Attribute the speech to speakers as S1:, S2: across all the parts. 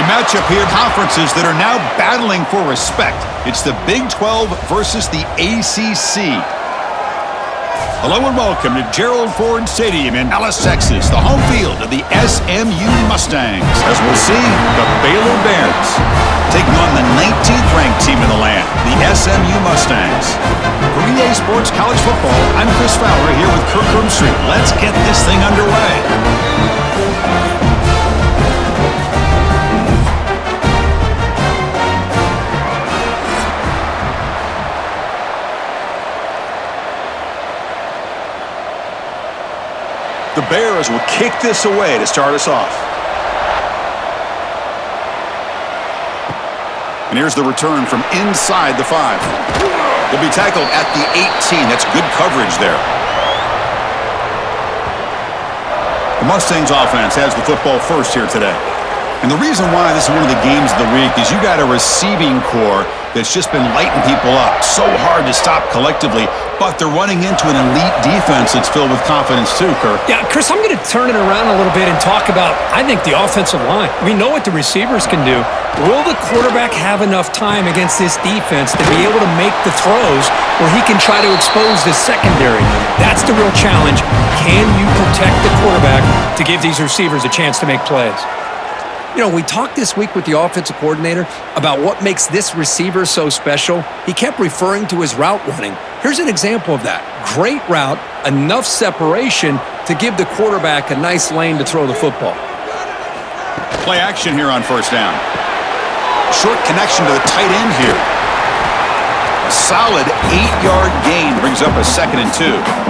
S1: A matchup here, conferences that are now battling for respect. It's the Big 12 versus the ACC. Hello and welcome to Gerald Ford Stadium in Dallas, Texas, the home field of the SMU Mustangs. As we'll see, the Baylor Bears taking on the 19th ranked team in the land, the SMU Mustangs. For EA Sports College Football, I'm Chris Fowler here with Kirk Street. Let's get this thing underway. The Bears will kick this away to start us off. And here's the return from inside the 5. They'll be tackled at the 18. That's good coverage there. The Mustangs offense has the football first here today. And the reason why this is one of the games of the week is you got a receiving core that's just been lighting people up. So hard to stop collectively, but they're running into an elite defense that's filled with confidence too, Kirk.
S2: Yeah, Chris, I'm going to turn it around a little bit and talk about, I think, the offensive line. We know what the receivers can do. Will the quarterback have enough time against this defense to be able to make the throws where he can try to expose the secondary? That's the real challenge. Can you protect the quarterback to give these receivers a chance to make plays? You know, we talked this week with the offensive coordinator about what makes this receiver so special. He kept referring to his route running. Here's an example of that. Great route, enough separation to give the quarterback a nice lane to throw the football.
S1: Play action here on first down. Short connection to the tight end here. A solid 8-yard gain brings up a 2nd and 2.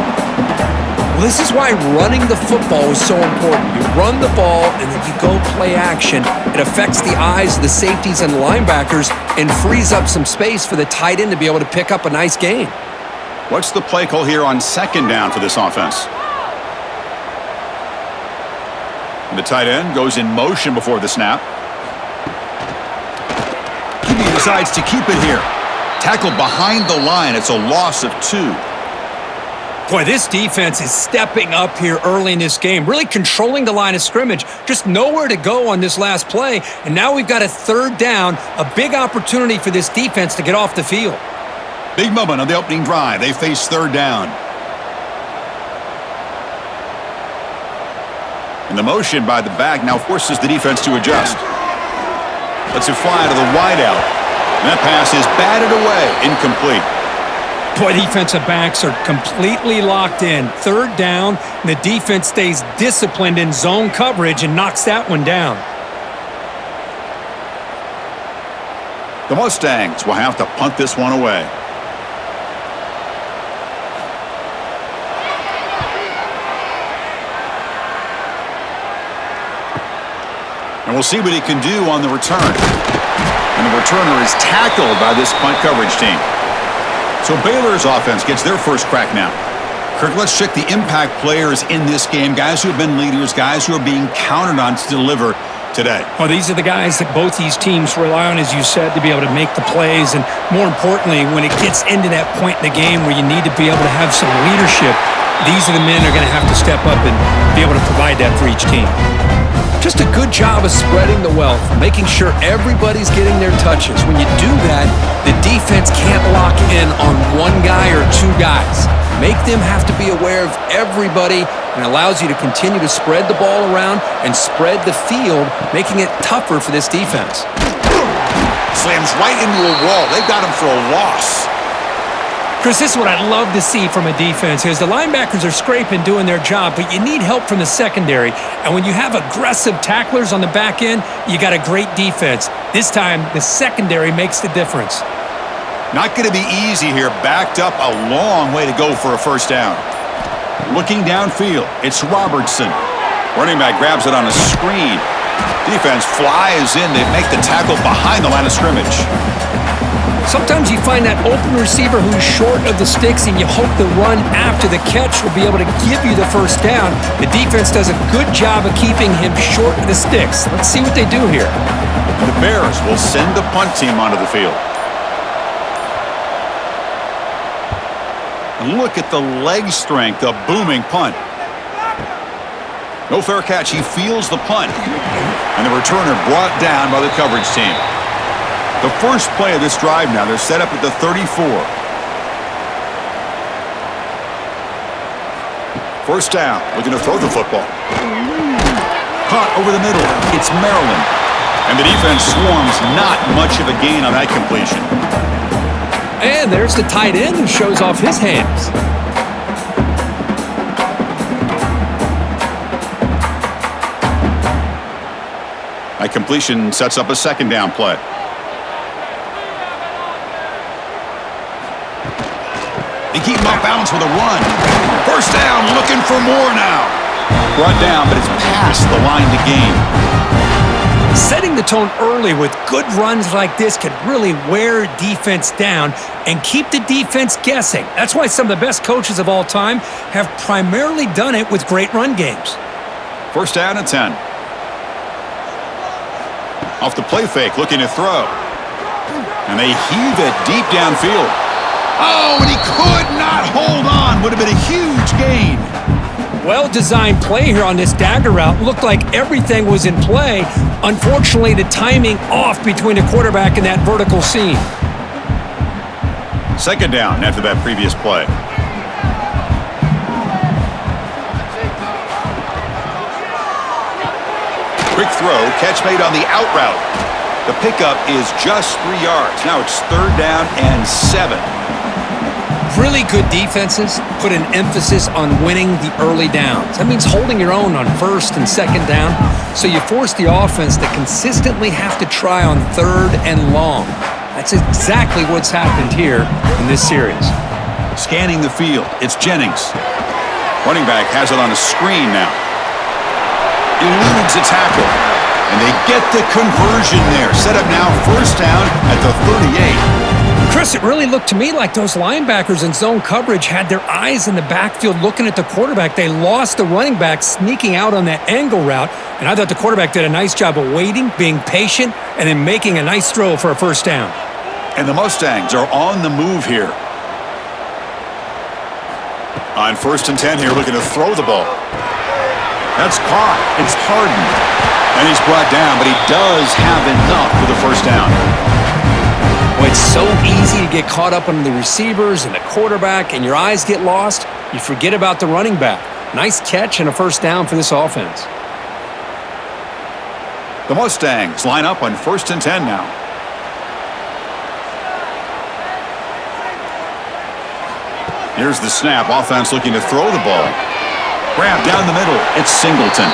S2: This is why running the football is so important. You run the ball and then you go play action. It affects the eyes of the safeties and the linebackers and frees up some space for the tight end to be able to pick up a nice gain.
S1: What's the play call here on 2nd down for this offense? And the tight end goes in motion before the snap. He decides to keep it here. Tackled behind the line. It's a loss of 2.
S2: Boy, this defense is stepping up here early in this game, really controlling the line of scrimmage. Just nowhere to go on this last play, and now we've got a 3rd down, a big opportunity for this defense to get off the field.
S1: Big moment on the opening drive. They face 3rd down. And the motion by the back now forces the defense to adjust. Lets it fly to the wideout. And that pass is batted away, incomplete.
S2: Boy, defensive backs are completely locked in. 3rd down, and the defense stays disciplined in zone coverage and knocks that one down.
S1: The Mustangs will have to punt this one away. And we'll see what he can do on the return. And the returner is tackled by this punt coverage team. So Baylor's offense gets their first crack now. Kirk, let's check the impact players in this game, guys who have been leaders, guys who are being counted on to deliver today.
S2: Well, these are the guys that both these teams rely on, as you said, to be able to make the plays. And more importantly, when it gets into that point in the game where you need to be able to have some leadership, these are the men that are going to have to step up and be able to provide that for each team. Just a good job of spreading the wealth, making sure everybody's getting their touches. When you do that, the defense can't lock in on one guy or 2 guys. Make them have to be aware of everybody and allows you to continue to spread the ball around and spread the field, making it tougher for this defense.
S1: Slams right into a wall. They've got him for a loss.
S2: Chris, this is what I'd love to see from a defense is the linebackers are scraping, doing their job, but you need help from the secondary. And when you have aggressive tacklers on the back end, you got a great defense. This time, the secondary makes the difference.
S1: Not going to be easy here. Backed up a long way to go for a 1st down. Looking downfield, it's Robertson. Running back grabs it on a screen. Defense flies in. They make the tackle behind the line of scrimmage.
S2: Sometimes you find that open receiver who's short of the sticks, and you hope the run after the catch will be able to give you the 1st down. The defense does a good job of keeping him short of the sticks. Let's see what they do here.
S1: The Bears will send the punt team onto the field. And look at the leg strength, a booming punt. No fair catch. He feels the punt. And the returner brought down by the coverage team. The first play of this drive now, they're set up at the 34. First down, looking to throw the football. Caught over the middle. It's Maryland. And the defense swarms, not much of a gain on that completion.
S2: And there's the tight end who shows off his hands.
S1: That completion sets up a second down play. They keep him off balance with a run. First down, looking for more now. Brought down, but it's past the line to gain.
S2: Setting the tone early with good runs like this can really wear defense down and keep the defense guessing. That's why some of the best coaches of all time have primarily done it with great run games.
S1: First down and 10. Off the play fake, looking to throw. And they heave it deep downfield. Oh, and he could not hold on. Would have been a huge gain.
S2: Well-designed play here on this dagger route. Looked like everything was in play. Unfortunately, the timing off between the quarterback and that vertical seam.
S1: Second down after that previous play. Quick throw, catch made on the out route. The pickup is just 3 yards. Now it's third down and 7.
S2: Really good defenses put an emphasis on winning the early downs. That means holding your own on first and second down, so you force the offense to consistently have to try on third and long. That's exactly what's happened here in this series.
S1: Scanning the field, it's Jennings. Running back has it on a screen now. Eludes a tackle, and they get the conversion there. Set up now, first down at the 38.
S2: Chris, it really looked to me like those linebackers in zone coverage had their eyes in the backfield looking at the quarterback. They lost the running back sneaking out on that angle route, and I thought the quarterback did a nice job of waiting, being patient, and then making a nice throw for a first down.
S1: And the Mustangs are on the move here. On first and 10 here, looking to throw the ball. That's caught. It's Harden. And he's brought down, but he does have enough for the first down.
S2: Well, it's so easy to get caught up on the receivers and the quarterback, and your eyes get lost. You forget about the running back. Nice catch and a first down for this offense.
S1: The Mustangs line up on first and 10 now. Here's the snap. Offense looking to throw the ball. Grab down the middle. It's Singleton.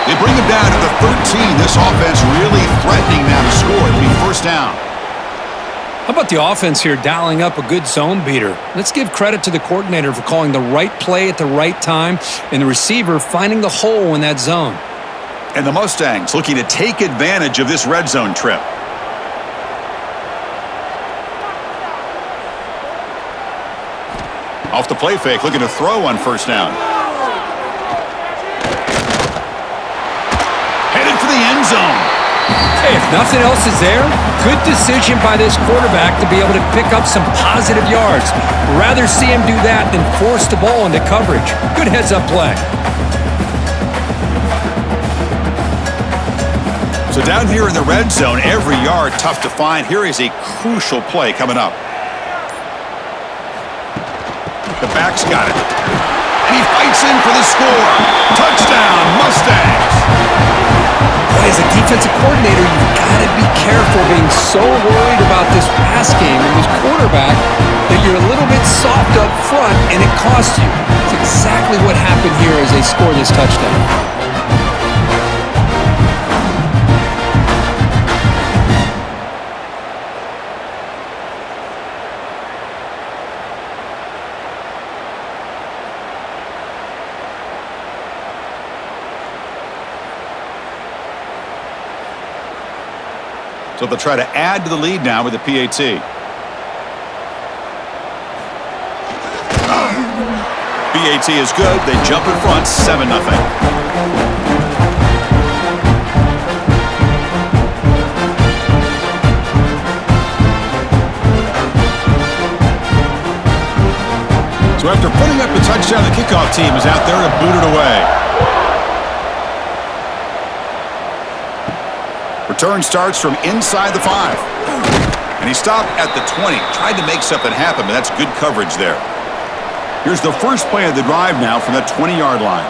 S1: They bring him down to the 13. This offense really threatening now to score. It'll be first down.
S2: How about the offense here dialing up a good zone beater? Let's give credit to the coordinator for calling the right play at the right time and the receiver finding the hole in that zone.
S1: And the Mustangs looking to take advantage of this red zone trip. Off the play fake, looking to throw on first down. Headed for the end zone.
S2: Hey, if nothing else is there, good decision by this quarterback to be able to pick up some positive yards. Rather see him do that than force the ball into coverage. Good heads-up play.
S1: So down here in the red zone, every yard tough to find. Here is a crucial play coming up. The back's got it. And he fights in for the score. Touchdown, Mustangs.
S2: As a defensive coordinator, you've got to be careful being so worried about this pass game and this quarterback that you're a little bit soft up front and it costs you. It's exactly what happened here as they score this touchdown.
S1: So they'll try to add to the lead now with the PAT. PAT is good. They jump in front, 7-0. So after putting up the touchdown, the kickoff team is out there to boot it away. Return starts from inside the 5. And he stopped at the 20. Tried to make something happen, but that's good coverage there. Here's the first play of the drive now from the 20-yard line.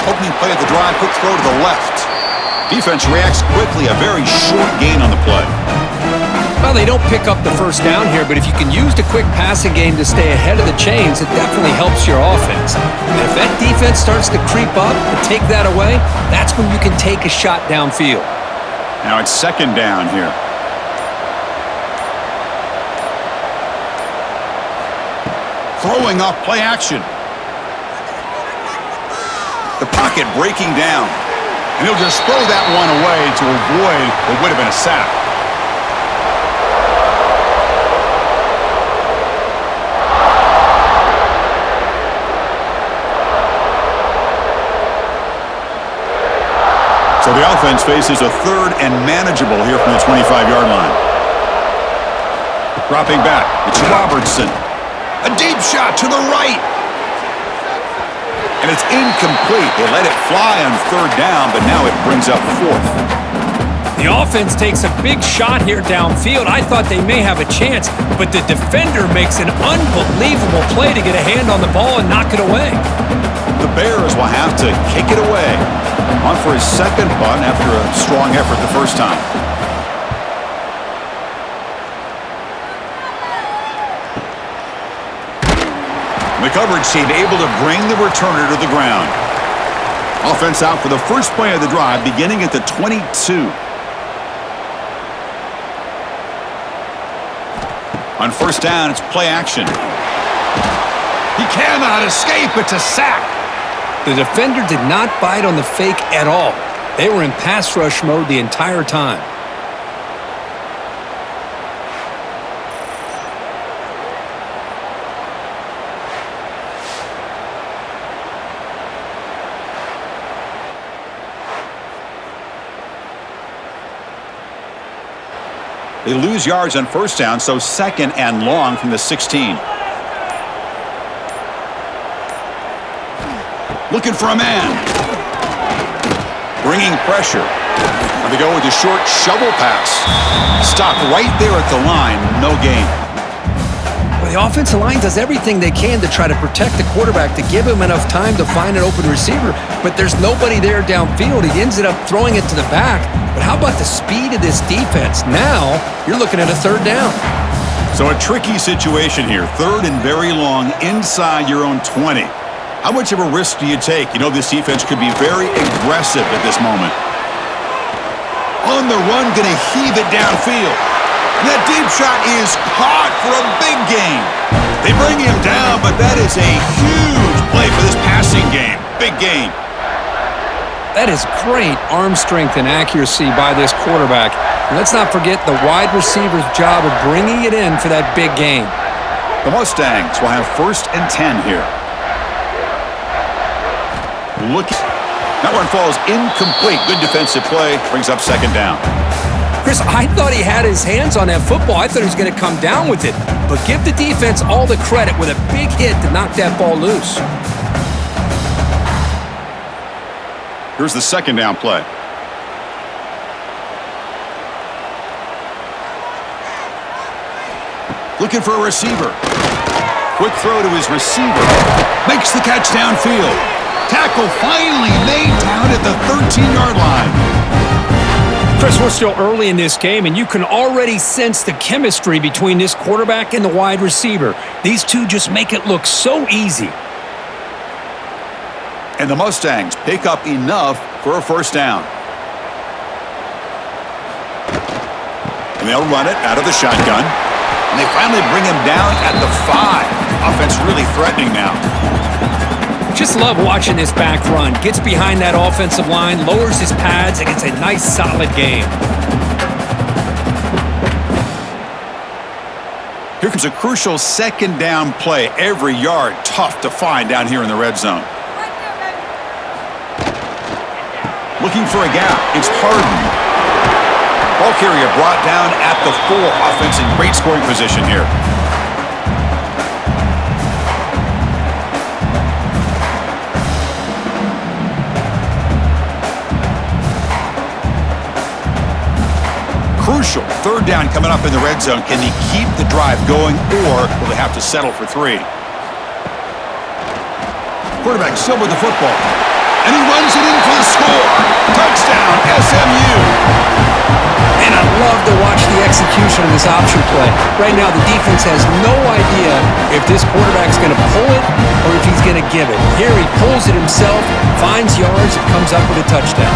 S1: Opening play of the drive, quick throw to the left. Defense reacts quickly, a very short gain on the play.
S2: Well, they don't pick up the first down here, but if you can use the quick passing game to stay ahead of the chains, it definitely helps your offense. And if that defense starts to creep up and take that away, that's when you can take a shot downfield.
S1: Now it's second down here. Throwing off play action. The pocket breaking down. And he'll just throw that one away to avoid what would have been a sack. So the offense faces a third and manageable here from the 25-yard line. Dropping back, it's Robertson. A deep shot to the right. And it's incomplete. They let it fly on third down, but now it brings up fourth.
S2: The offense takes a big shot here downfield. I thought they may have a chance, but the defender makes an unbelievable play to get a hand on the ball and knock it away.
S1: The Bears will have to kick it away. On for his second punt after a strong effort the first time. The coverage team able to bring the returner to the ground. Offense out for the first play of the drive, beginning at the 22. On first down, it's play action. He cannot escape. It's a sack.
S2: The defender did not bite on the fake at all. They were in pass rush mode the entire time.
S1: They lose yards on first down, so second and long from the 16. Looking for a man. Bringing pressure. And they go with a short shovel pass. Stopped right there at the line. No gain.
S2: Well, the offensive line does everything they can to try to protect the quarterback, to give him enough time to find an open receiver, but there's nobody there downfield. He ends up throwing it to the back. But how about the speed of this defense? Now you're looking at a third down.
S1: So a tricky situation here. Third and very long inside your own 20. How much of a risk do you take? You know this defense could be very aggressive at this moment. On the run, going to heave it downfield. And that deep shot is caught for a big gain. They bring him down, but that is a huge play for this passing game. Big gain.
S2: That is great arm strength and accuracy by this quarterback. And let's not forget the wide receiver's job of bringing it in for that big gain.
S1: The Mustangs will have first and 10 here. That one falls incomplete. Good defensive play. Brings up second down.
S2: Chris, I thought he had his hands on that football. I thought he was going to come down with it. But give the defense all the credit with a big hit to knock that ball loose.
S1: Here's the second down play. Looking for a receiver. Quick throw to his receiver. Makes the catch downfield. Tackle finally made down at the 13-yard line.
S2: Chris, we're still early in this game, and you can already sense the chemistry between this quarterback and the wide receiver. These two just make it look so easy.
S1: And the Mustangs pick up enough for a first down. And they'll run it out of the shotgun. And they finally bring him down at the 5. Offense really threatening now.
S2: Just love watching this back run. Gets behind that offensive line, lowers his pads, and gets a nice, solid game.
S1: Here comes a crucial second down play. Every yard tough to find down here in the red zone. Looking for a gap. It's Harden. Ball carrier brought down at the 4. Offense in great scoring position here. Third down coming up in the red zone. Can he keep the drive going, or will they have to settle for 3? Quarterback still with the football. And he runs it in for the score. Touchdown, SMU.
S2: And I love to watch the execution of this option play. Right now, the defense has no idea if this quarterback's going to pull it or if he's going to give it. Here he pulls it himself, finds yards, and comes up with a touchdown.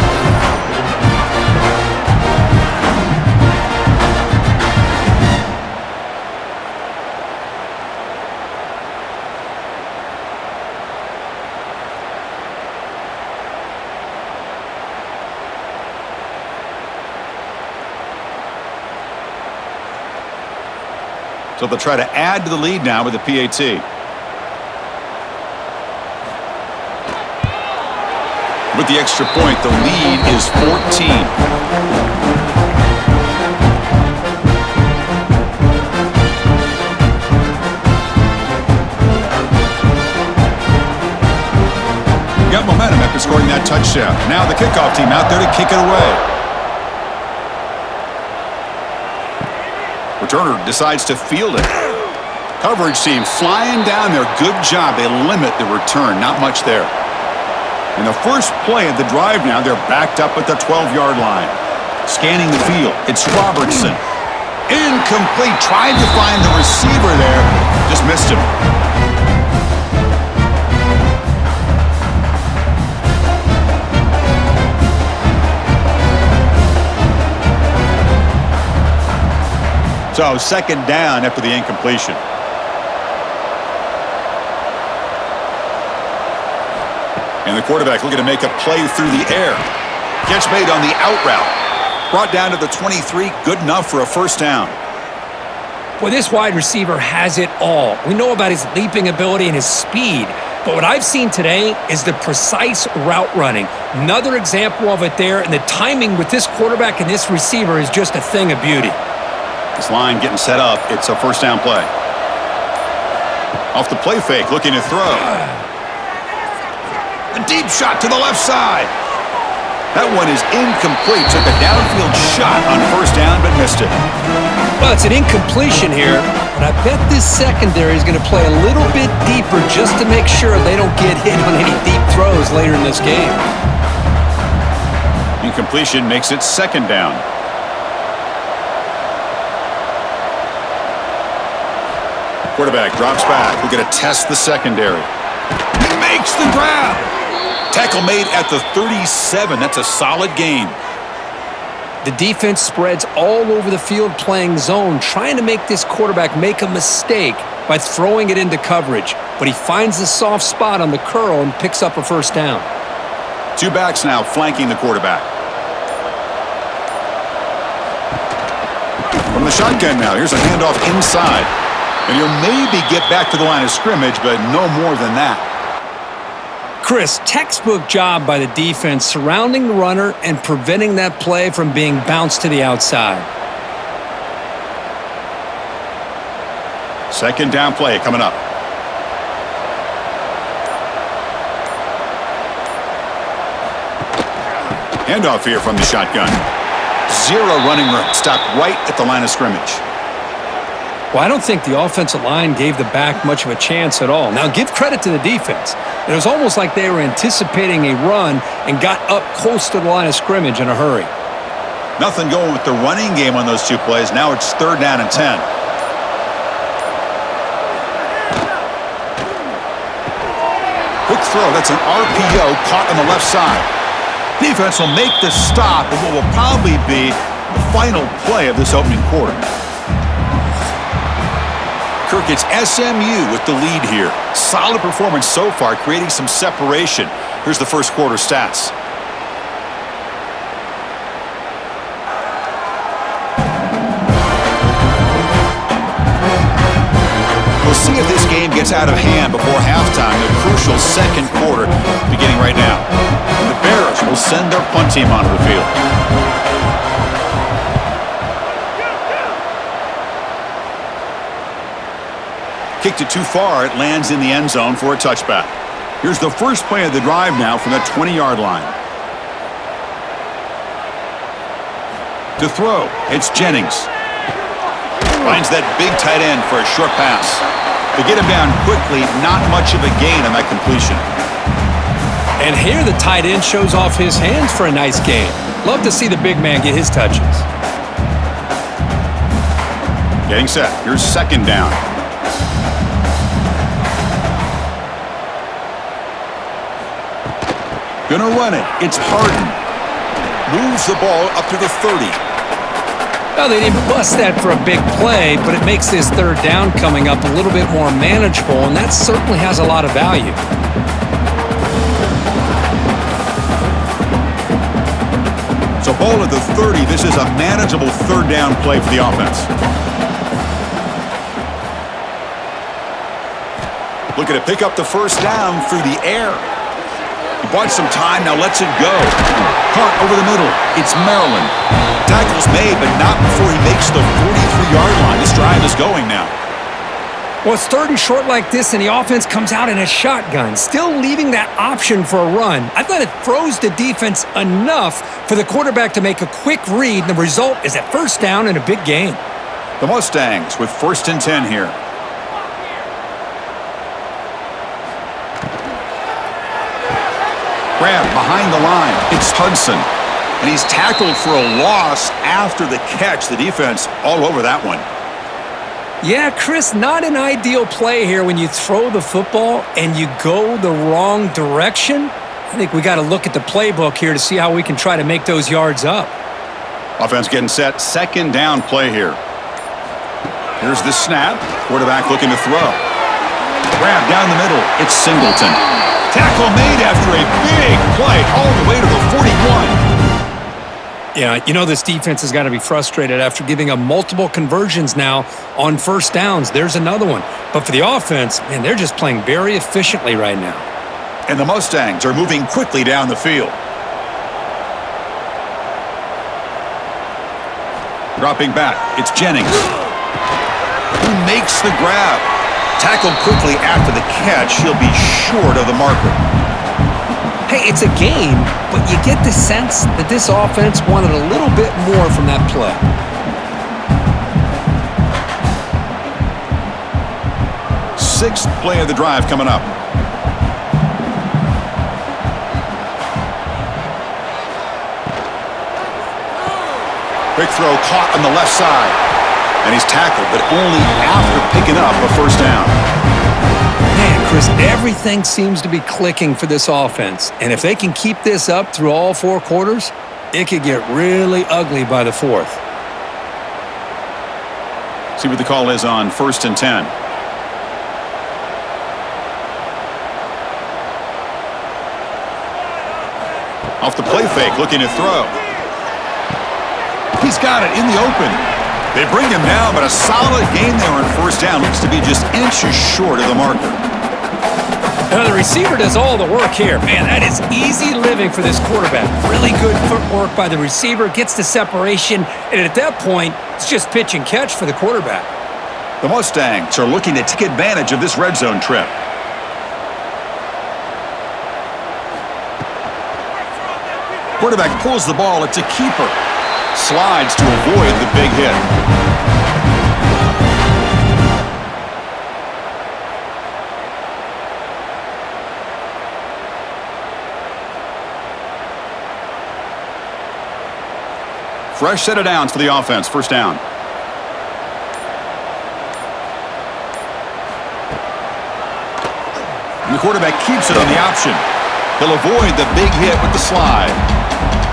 S1: So they'll try to add to the lead now with the PAT. With the extra point, the lead is 14. Got momentum after scoring that touchdown. Now the kickoff team out there to kick it away. Returner decides to field it. Coverage team flying down there. Good job. They limit the return. Not much there. In the first play of the drive now, they're backed up at the 12-yard line. Scanning the field. It's Robertson. Incomplete. Tried to find the receiver there. Just missed him. So second down after the incompletion. And the quarterback looking to make a play through the air. Catch made on the out route. Brought down to the 23. Good enough for a first down.
S2: Boy, this wide receiver has it all. We know about his leaping ability and his speed. But what I've seen today is the precise route running. Another example of it there. And the timing with this quarterback and this receiver is just a thing of beauty.
S1: This line getting set up. It's a first down play. Off the play fake, looking to throw. A deep shot to the left side. That one is incomplete. Took a downfield shot on first down, but missed it.
S2: Well, it's an incompletion here, but I bet this secondary is going to play a little bit deeper just to make sure they don't get hit on any deep throws later in this game.
S1: Incompletion makes it second down. Quarterback drops back. We're going to test the secondary. He makes the grab. Tackle made at the 37. That's a solid gain.
S2: The defense spreads all over the field playing zone, trying to make this quarterback make a mistake by throwing it into coverage. But he finds the soft spot on the curl and picks up a first down.
S1: Two backs now flanking the quarterback. From the shotgun now, here's a handoff inside. And he'll maybe get back to the line of scrimmage, but no more than that.
S2: Chris, textbook job by the defense surrounding the runner and preventing that play from being bounced to the outside.
S1: Second down play coming up. Handoff here from the shotgun. Zero running room. Stopped right at the line of scrimmage.
S2: Well, I don't think the offensive line gave the back much of a chance at all. Now, give credit to the defense. It was almost like they were anticipating a run and got up close to the line of scrimmage in a hurry.
S1: Nothing going with the running game on those two plays. Now it's third down and 10. Quick throw. That's an RPO caught on the left side. Defense will make the stop of what will probably be the final play of this opening quarter. Kirk, it's SMU with the lead here. Solid performance so far, creating some separation. Here's the first quarter stats. We'll see if this game gets out of hand before halftime. The crucial second quarter beginning right now. And the Bears will send their punt team onto the field. Kicked it too far. It lands in the end zone for a touchback. Here's the first play of the drive now from the 20-yard line. To throw, it's Jennings. Finds that big tight end for a short pass. To get him down quickly, not much of a gain on that completion.
S2: And here the tight end shows off his hands for a nice gain. Love to see the big man get his touches.
S1: Getting set. Here's second down. Gonna run it. It's Harden. Moves the ball up to the 30.
S2: Well, they didn't bust that for a big play, but it makes this third down coming up a little bit more manageable, and that certainly has a lot of value.
S1: So ball at the 30. This is a manageable third down play for the offense. Looking to pick up the first down through the air. He bought some time, now lets it go. Caught over the middle. It's Maryland. Tackle's made, but not before he makes the 43-yard line. This drive is going now.
S2: Well, it's third and short like this, and the offense comes out in a shotgun, still leaving that option for a run. I thought it throws the defense enough for the quarterback to make a quick read, and the result is a first down and a big gain.
S1: The Mustangs with 1st and 10 here. Grab behind the line. It's Hudson. And he's tackled for a loss after the catch. The defense all over that one.
S2: Yeah, Chris, not an ideal play here when you throw the football and you go the wrong direction. I think we got to look at the playbook here to see how we can try to make those yards up.
S1: Offense getting set. Second down play here. Here's the snap. Quarterback looking to throw. Grab down the middle. It's Singleton. Tackle made after a big play all the way to the 41.
S2: Yeah, you know this defense has got to be frustrated after giving up multiple conversions now on first downs. There's another one. But for the offense, man, they're just playing very efficiently right now.
S1: And the Mustangs are moving quickly down the field. Dropping back, it's Jennings. Who makes the grab? Tackled quickly after the catch. He'll be short of the marker.
S2: Hey, it's a game, but you get the sense that this offense wanted a little bit more from that play.
S1: Sixth play of the drive coming up. Quick throw caught on the left side. And he's tackled, but only after picking up a first down.
S2: Man, Chris, everything seems to be clicking for this offense. And if they can keep this up through all 4 quarters, it could get really ugly by the 4th.
S1: See what the call is on 1st and 10. Off the play fake, looking to throw. He's got it in the open. They bring him down, but a solid gain there on first down. Looks to be just inches short of the marker.
S2: Now the receiver does all the work here. Man, that is easy living for this quarterback. Really good footwork by the receiver, gets the separation, and at that point, it's just pitch and catch for the quarterback.
S1: The Mustangs are looking to take advantage of this red zone trip. Quarterback pulls the ball. It's a keeper. Slides to avoid the big hit. Fresh set of downs for the offense. First down. And the quarterback keeps it on the option. He'll avoid the big hit with the slide.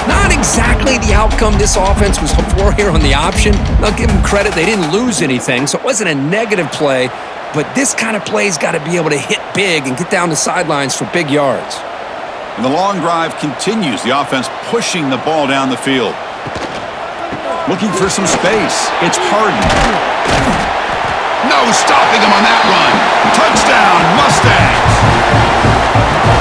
S2: Not exactly the outcome this offense was for here on the option. I'll give them credit. They didn't lose anything, so it wasn't a negative play. But this kind of play's got to be able to hit big and get down the sidelines for big yards.
S1: And the long drive continues. The offense pushing the ball down the field. Looking for some space. It's Harden. No stopping him on that run. Touchdown, Mustangs.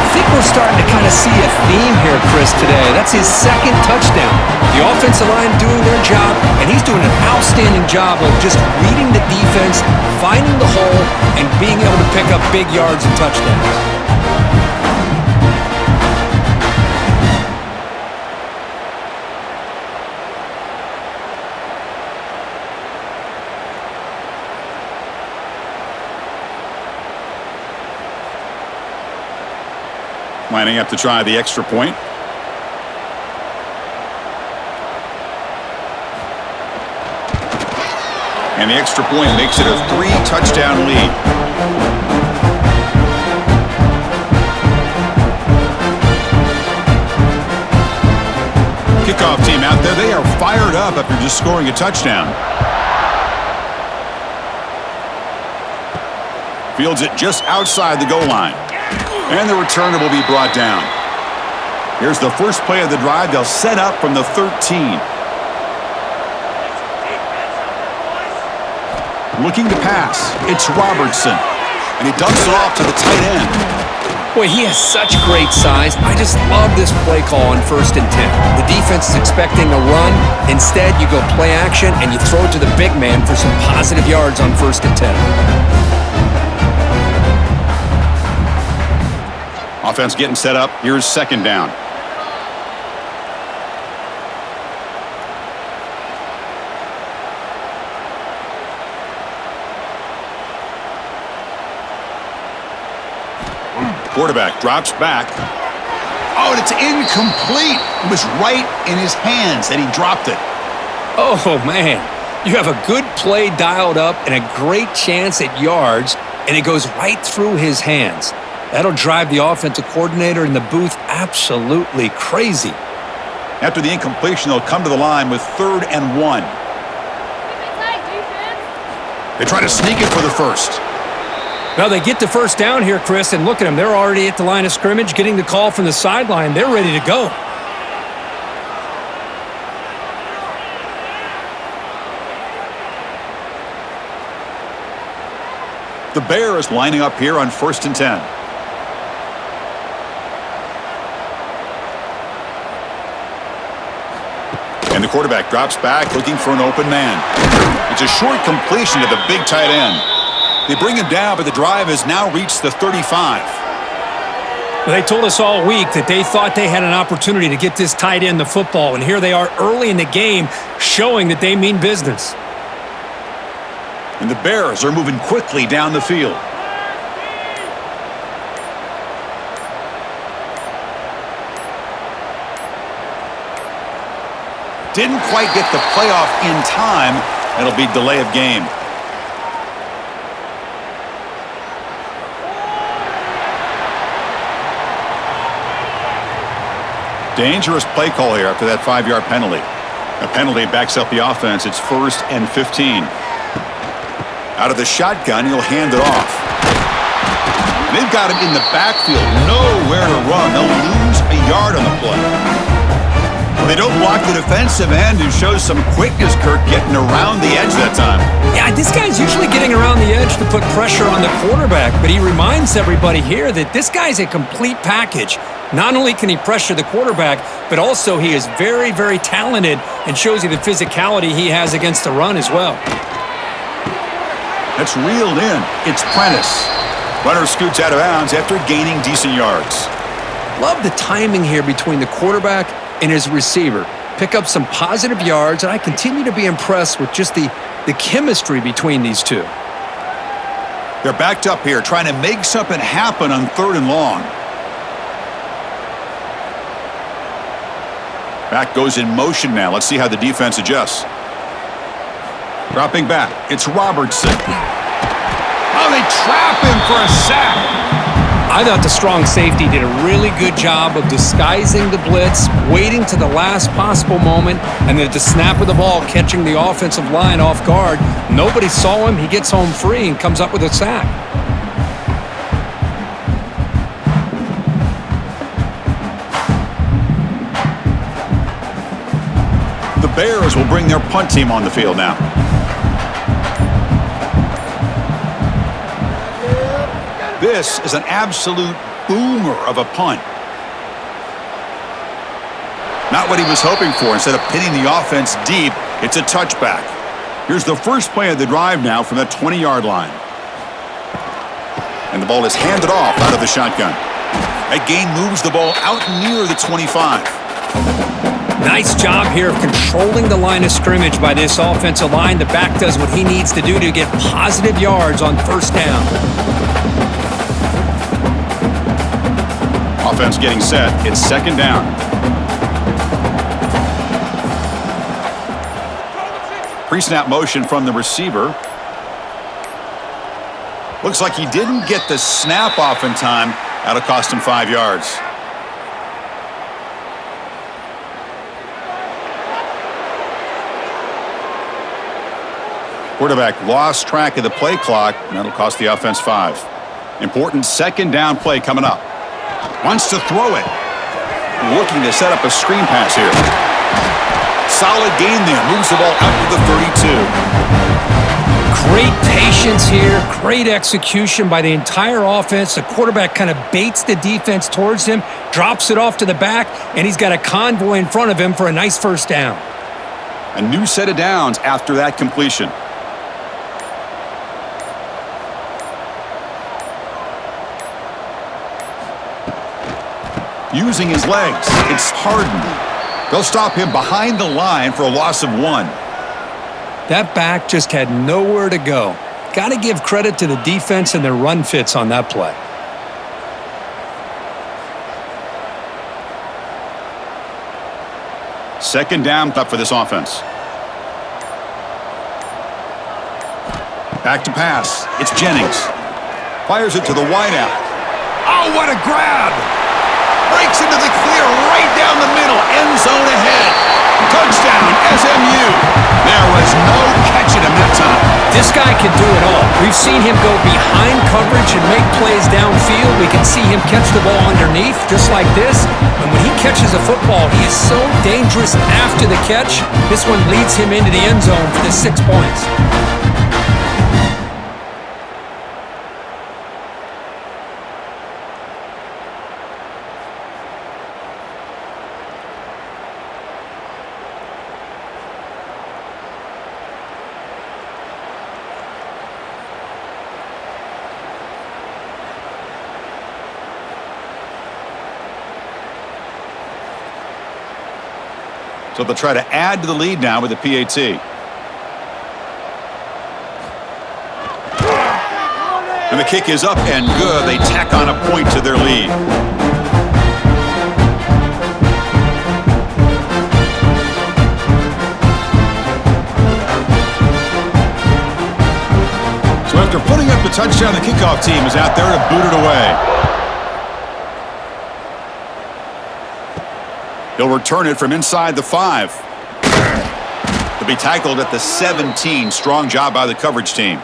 S2: I think we're starting to kind of see a theme here, Chris, today. That's his second touchdown. The offensive line doing their job, and he's doing an outstanding job of just reading the defense, finding the hole, and being able to pick up big yards and touchdowns.
S1: Lining up to try the extra point. And the extra point makes it a 3-touchdown lead. Kickoff team out there, they are fired up after just scoring a touchdown. Fields it just outside the goal line. And the returner will be brought down. Here's the first play of the drive. They'll set up from the 13. Looking to pass. It's Robertson. And he dumps it off to the tight end.
S2: Boy, he has such great size. I just love this play call on 1st and 10. The defense is expecting a run. Instead, you go play action and you throw it to the big man for some positive yards on 1st and 10.
S1: Offense getting set up. Here's 2nd down. Quarterback drops back. Oh, and it's incomplete. It was right in his hands, and he dropped it.
S2: Oh, man. You have a good play dialed up and a great chance at yards, and it goes right through his hands. That'll drive the offensive coordinator in the booth absolutely crazy.
S1: After the incompletion, they'll come to the line with 3rd and 1. They try to sneak it for the first.
S2: Well, they get the first down here, Chris, and look at them. They're already at the line of scrimmage, getting the call from the sideline. They're ready to go.
S1: The Bears lining up here on 1st and 10. And the quarterback drops back, looking for an open man. It's a short completion to the big tight end. They bring him down, but the drive has now reached the 35.
S2: They told us all week that they thought they had an opportunity to get this tight end the football, and here they are early in the game showing that they mean business.
S1: And the Bears are moving quickly down the field. Didn't quite get the playoff in time. It'll be delay of game. Dangerous play call here after that 5-yard penalty. A penalty backs up the offense. It's 1st and 15. Out of the shotgun, he'll hand it off. And they've got him in the backfield. Nowhere to run. They'll lose a yard on the play. Well, they don't block the defensive end, who shows some quickness, Kirk, getting around the edge that time.
S2: Yeah, this guy's usually getting around the edge to put pressure on the quarterback, but he reminds everybody here that this guy's a complete package. Not only can he pressure the quarterback, but also he is very, very talented and shows you the physicality he has against the run as well.
S1: That's reeled in. It's Prentice. Runner scoots out of bounds after gaining decent yards.
S2: Love the timing here between the quarterback and his receiver. Pick up some positive yards, and I continue to be impressed with just the chemistry between these two.
S1: They're backed up here trying to make something happen on 3rd and long. Back goes in motion now. Let's see how the defense adjusts. Dropping back. It's Robertson. Oh, they trap him for a sack.
S2: I thought the strong safety did a really good job of disguising the blitz, waiting to the last possible moment, and then at the snap of the ball, catching the offensive line off guard. Nobody saw him. He gets home free and comes up with a sack.
S1: The Bears will bring their punt team on the field now. This is an absolute boomer of a punt. Not what he was hoping for. Instead of pinning the offense deep, it's a touchback. Here's the first play of the drive now from that 20-yard line. And the ball is handed off out of the shotgun. That gain moves the ball out near the 25.
S2: Nice job here of controlling the line of scrimmage by this offensive line. The back does what he needs to do to get positive yards on 1st down.
S1: Offense getting set. It's second down. Pre-snap motion from the receiver. Looks like he didn't get the snap off in time. That'll cost him 5 yards. Quarterback lost track of the play clock, and that'll cost the offense 5. Important second down play coming up. Wants to throw it. Looking to set up a screen pass here. Solid gain there. Moves the ball out to the 32.
S2: Great patience here. Great execution by the entire offense. The quarterback kind of baits the defense towards him, drops it off to the back, and he's got a convoy in front of him for a nice first down.
S1: A new set of downs after that completion. Using his legs. It's Harden. They'll stop him behind the line for a loss of 1.
S2: That back just had nowhere to go. Got to give credit to the defense and their run fits on that play.
S1: Second down up for this offense. Back to pass. It's Jennings. Fires it to the wideout. Oh, what a grab! Breaks into the clear right down the middle. End zone ahead. Touchdown, SMU. There was no catching him that time.
S2: This guy can do it all. We've seen him go behind coverage and make plays downfield. We can see him catch the ball underneath, just like this. And when he catches a football, he is so dangerous after the catch. This one leads him into the end zone for the 6 points.
S1: So they'll try to add to the lead now with the PAT. And the kick is up and good. They tack on a point to their lead. So after putting up the touchdown, the kickoff team is out there to boot it away. He'll return it from inside the 5. To be tackled at the 17. Strong job by the coverage team.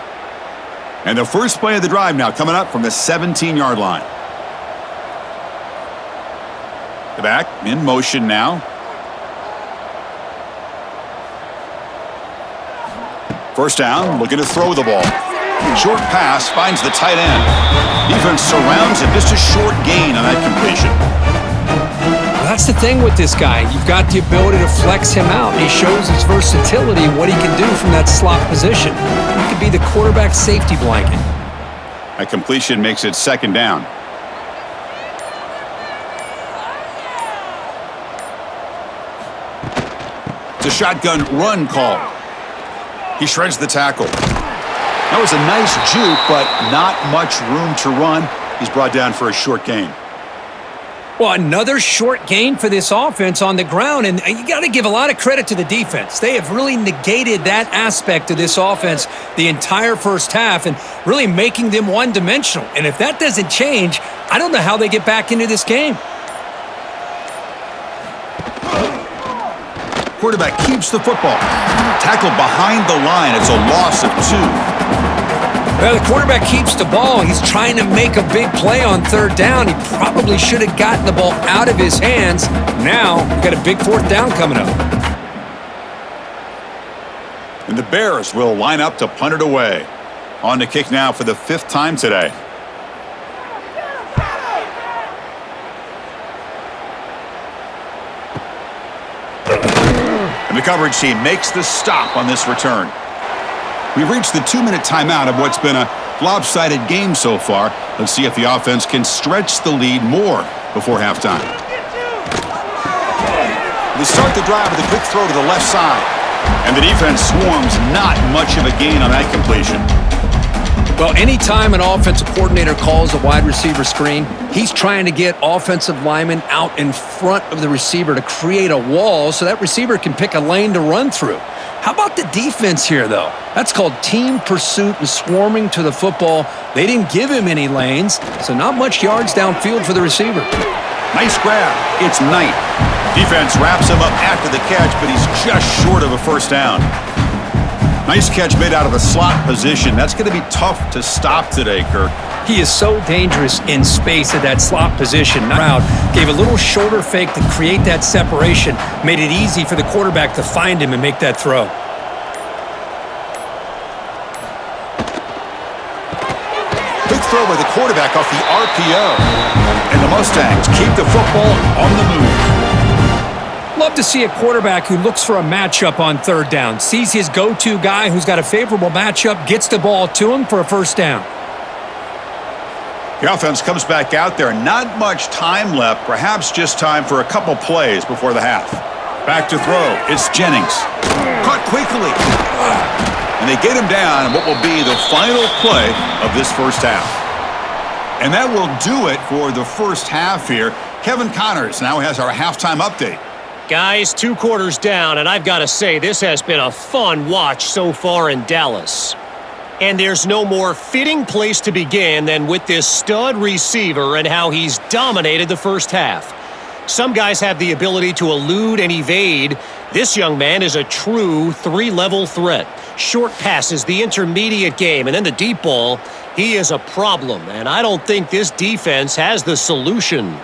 S1: And the first play of the drive now coming up from the 17-yard line. The back in motion now. First down, looking to throw the ball. Short pass finds the tight end. Defense surrounds him. Just a short gain on that completion.
S2: That's the thing with this guy. You've got the ability to flex him out. He shows his versatility, what he can do from that slot position. He could be the quarterback's safety blanket.
S1: That completion makes it second down. It's a shotgun run call. He shreds the tackle. That was a nice juke, but not much room to run. He's brought down for a short gain.
S2: Well, another short gain for this offense on the ground, and you got to give a lot of credit to the defense. They have really negated that aspect of this offense the entire first half and really making them one-dimensional. And if that doesn't change, I don't know how they get back into this game.
S1: Quarterback keeps the football. Tackled behind the line. It's a loss of 2.
S2: Well, the quarterback keeps the ball. He's trying to make a big play on third down. He probably should have gotten the ball out of his hands. Now, we've got a big fourth down coming up.
S1: And the Bears will line up to punt it away. On to kick now for the 5th time today. And the coverage team makes the stop on this return. We've reached the 2-minute timeout of what's been a lopsided game so far. Let's see if the offense can stretch the lead more before halftime. They start the drive with a quick throw to the left side. And the defense swarms. Not much of a gain on that completion.
S2: Well, anytime an offensive coordinator calls a wide receiver screen, he's trying to get offensive linemen out in front of the receiver to create a wall so that receiver can pick a lane to run through. How about the defense here, though? That's called team pursuit and swarming to the football. They didn't give him any lanes, so not much yards downfield for the receiver.
S1: Nice grab. It's Knight. Defense wraps him up after the catch, but he's just short of a first down. Nice catch made out of the slot position. That's going to be tough to stop today, Kirk.
S2: He is so dangerous in space at that slot position. Crowd gave a little shoulder fake to create that separation, made it easy for the quarterback to find him and make that throw.
S1: Big throw by the quarterback off the RPO. And the Mustangs keep the football on the move.
S2: Love to see a quarterback who looks for a matchup on third down, sees his go-to guy who's got a favorable matchup, gets the ball to him for a first down.
S1: The offense comes back out there. Not much time left, perhaps just time for a couple plays before the half. Back to throw. It's Jennings. Caught quickly. And they get him down in what will be the final play of this first half. And that will do it for the first half here. Kevin Connors now has our halftime update.
S3: Guys, 2 quarters down, and I've got to say, this has been a fun watch so far in Dallas. And there's no more fitting place to begin than with this stud receiver and how he's dominated the first half. Some guys have the ability to elude and evade. This young man is a true 3-level threat. Short passes, the intermediate game, and then the deep ball. He is a problem, and I don't think this defense has the solution.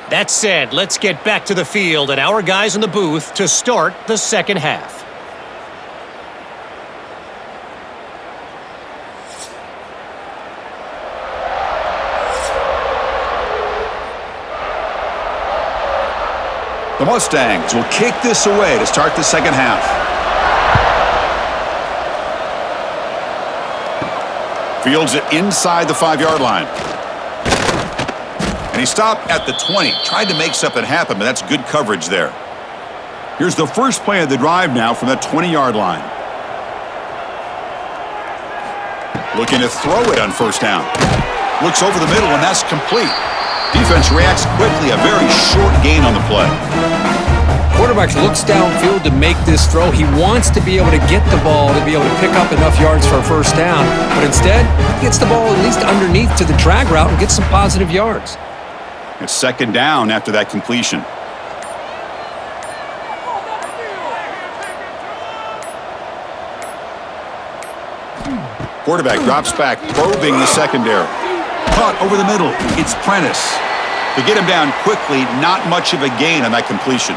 S3: That said, let's get back to the field and our guys in the booth to start the second half.
S1: The Mustangs will kick this away to start the second half. Fields it inside the 5-yard line. And he stopped at the 20. Tried to make something happen, but that's good coverage there. Here's the first play of the drive now from that 20-yard line. Looking to throw it on first down. Looks over the middle, and that's complete. Defense reacts quickly. A very short gain on the play.
S2: Quarterback looks downfield to make this throw. He wants to be able to get the ball to be able to pick up enough yards for a first down, but instead, he gets the ball at least underneath to the drag route and gets some positive yards.
S1: It's second down after that completion. Quarterback drops back, probing the secondary. Caught over the middle. It's Prentice. To get him down quickly, not much of a gain on that completion.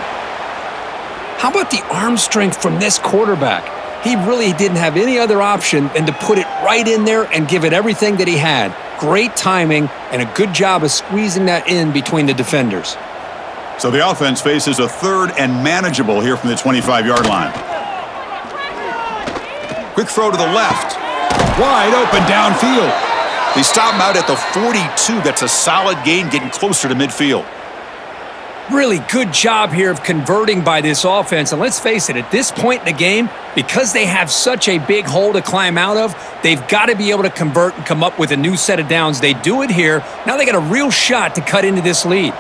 S2: How about the arm strength from this quarterback? He really didn't have any other option than to put it right in there and give it everything that he had. Great timing and a good job of squeezing that in between the defenders.
S1: So the offense faces a third and manageable here from the 25-yard line. Quick throw to the left. Wide open downfield. They stop him out at the 42. That's a solid gain, getting closer to midfield.
S2: Really good job here of converting by this offense. And let's face it, at this point in the game, because they have such a big hole to climb out of, they've got to be able to convert and come up with a new set of downs. They do it here. Now they got a real shot to cut into this lead.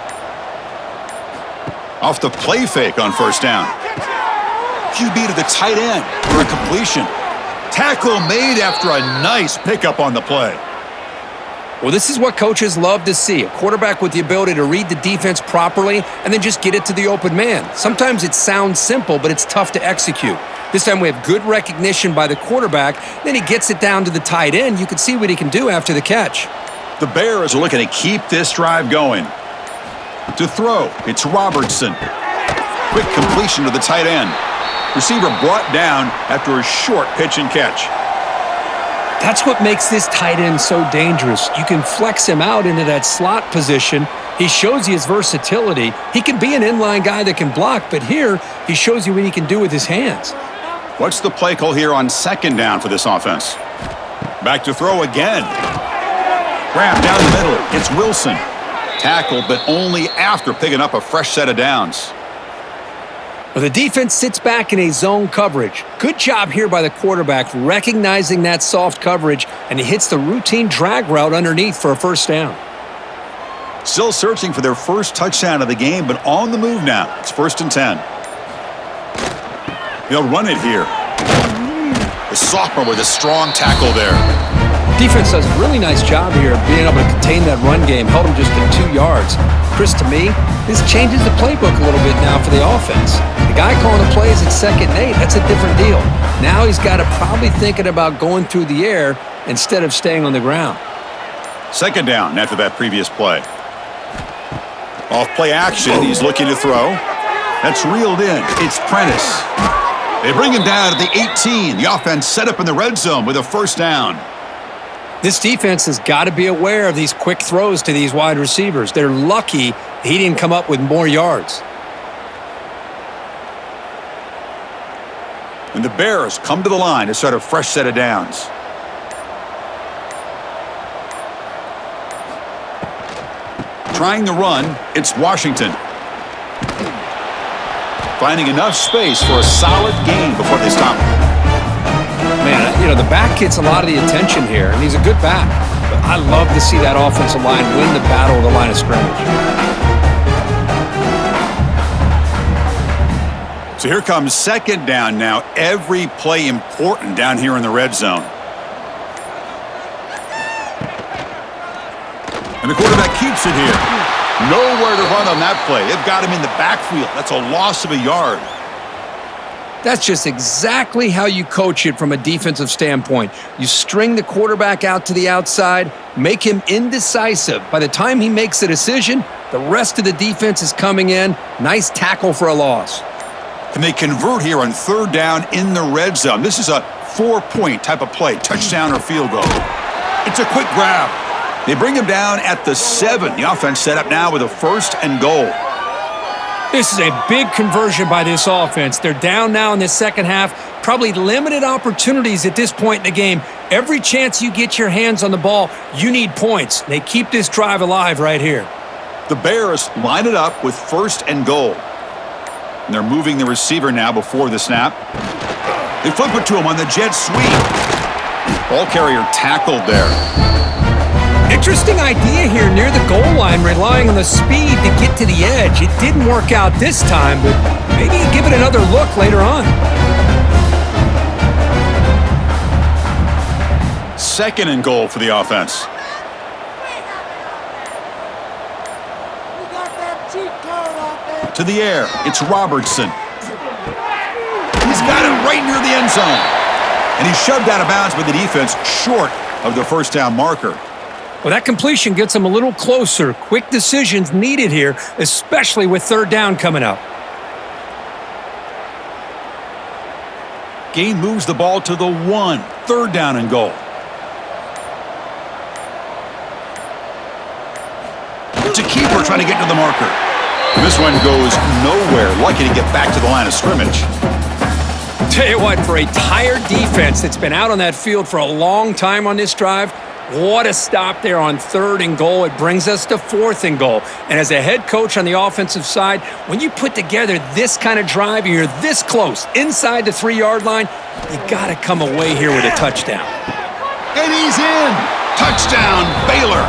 S1: Off the play fake on first down. QB to the tight end for a completion. Tackle made after a nice pickup on the play.
S2: Well, this is what coaches love to see, a quarterback with the ability to read the defense properly and then just get it to the open man. Sometimes it sounds simple, but it's tough to execute. This time we have good recognition by the quarterback, then he gets it down to the tight end. You can see what he can do after the catch.
S1: The Bears are looking to keep this drive going. To throw, it's Robertson. Quick completion to the tight end. Receiver brought down after a short pitch and catch.
S2: That's what makes this tight end so dangerous. You can flex him out into that slot position. He shows you his versatility. He can be an inline guy that can block, but here he shows you what he can do with his hands.
S1: What's the play call here on second down for this offense? Back to throw again. Grab down the middle. It's Wilson. Tackled, but only after picking up a fresh set of downs.
S2: Well, the defense sits back in a zone coverage. Good job here by the quarterback, recognizing that soft coverage, and he hits the routine drag route underneath for a first down.
S1: Still searching for their first touchdown of the game, but on the move now. It's 1st and 10. They'll run it here. The sophomore with a strong tackle there.
S2: Defense does a really nice job here of being able to contain that run game, held him just to 2 yards. Chris, to me, this changes the playbook a little bit now for the offense. The guy calling the plays at 2nd and 8, that's a different deal. Now he's got to probably thinking about going through the air instead of staying on the ground.
S1: 2nd down after that previous play. Off play action, he's looking to throw. That's reeled in. It's Prentice. They bring him down at the 18. The offense set up in the red zone with a first down.
S2: This defense has got to be aware of these quick throws to these wide receivers. They're lucky he didn't come up with more yards.
S1: And the Bears come to the line to start a fresh set of downs. Trying the run, it's Washington. Finding enough space for a solid gain before they stop.
S2: Man, you know, the back gets a lot of the attention here, and he's a good back. But I love to see that offensive line win the battle of the line of scrimmage.
S1: So here comes 2nd down now. Every play important down here in the red zone. And the quarterback keeps it here. Nowhere to run on that play. They've got him in the backfield. That's a loss of a yard.
S2: That's just exactly how you coach it from a defensive standpoint. You string the quarterback out to the outside, make him indecisive. By the time he makes a decision, the rest of the defense is coming in. Nice tackle for a loss.
S1: And they convert here on 3rd down in the red zone. This is a 4-point type of play, touchdown or field goal. It's a quick grab. They bring him down at the 7. The offense set up now with a 1st and goal.
S2: This is a big conversion by this offense. They're down now in the second half. Probably limited opportunities at this point in the game. Every chance you get your hands on the ball, you need points. They keep this drive alive right here.
S1: The Bears line it up with 1st and goal. And they're moving the receiver now before the snap. They flip it to him on the jet sweep. Ball carrier tackled there.
S2: Interesting idea here near the goal line, relying on the speed to get to the edge. It didn't work out this time, but maybe give it another look later on.
S1: 2nd and goal for the offense. To the air, it's Robertson. He's got it right near the end zone. And he's shoved out of bounds by the defense short of the first down marker.
S2: Well, that completion gets them a little closer. Quick decisions needed here, especially with 3rd down coming up.
S1: Gain moves the ball to the 1. 3rd down and goal. It's a keeper trying to get to the marker. And this one goes nowhere. Lucky to get back to the line of scrimmage.
S2: Tell you what, for a tired defense that's been out on that field for a long time on this drive, what a stop there on 3rd and goal. It brings us to 4th and goal. And as a head coach on the offensive side, when you put together this kind of drive, you're this close, inside the 3-yard line, you got to come away here with a touchdown.
S1: And he's in. Touchdown, Baylor.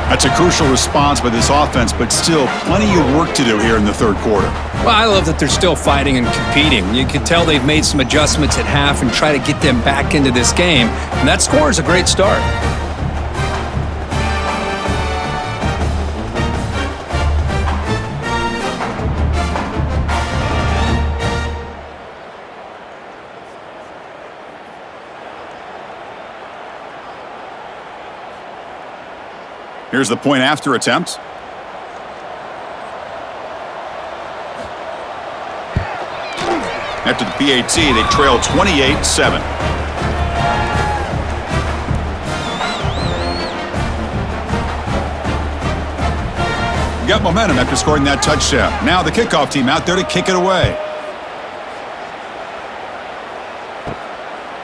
S1: That's a crucial response by this offense, but still plenty of work to do here in the 3rd quarter.
S2: Well, I love that they're still fighting and competing. You can tell they've made some adjustments at half and try to get them back into this game. And that score is a great start.
S1: Here's the point after attempt. After the PAT, they trail 28-7. Got momentum after scoring that touchdown. Now the kickoff team out there to kick it away.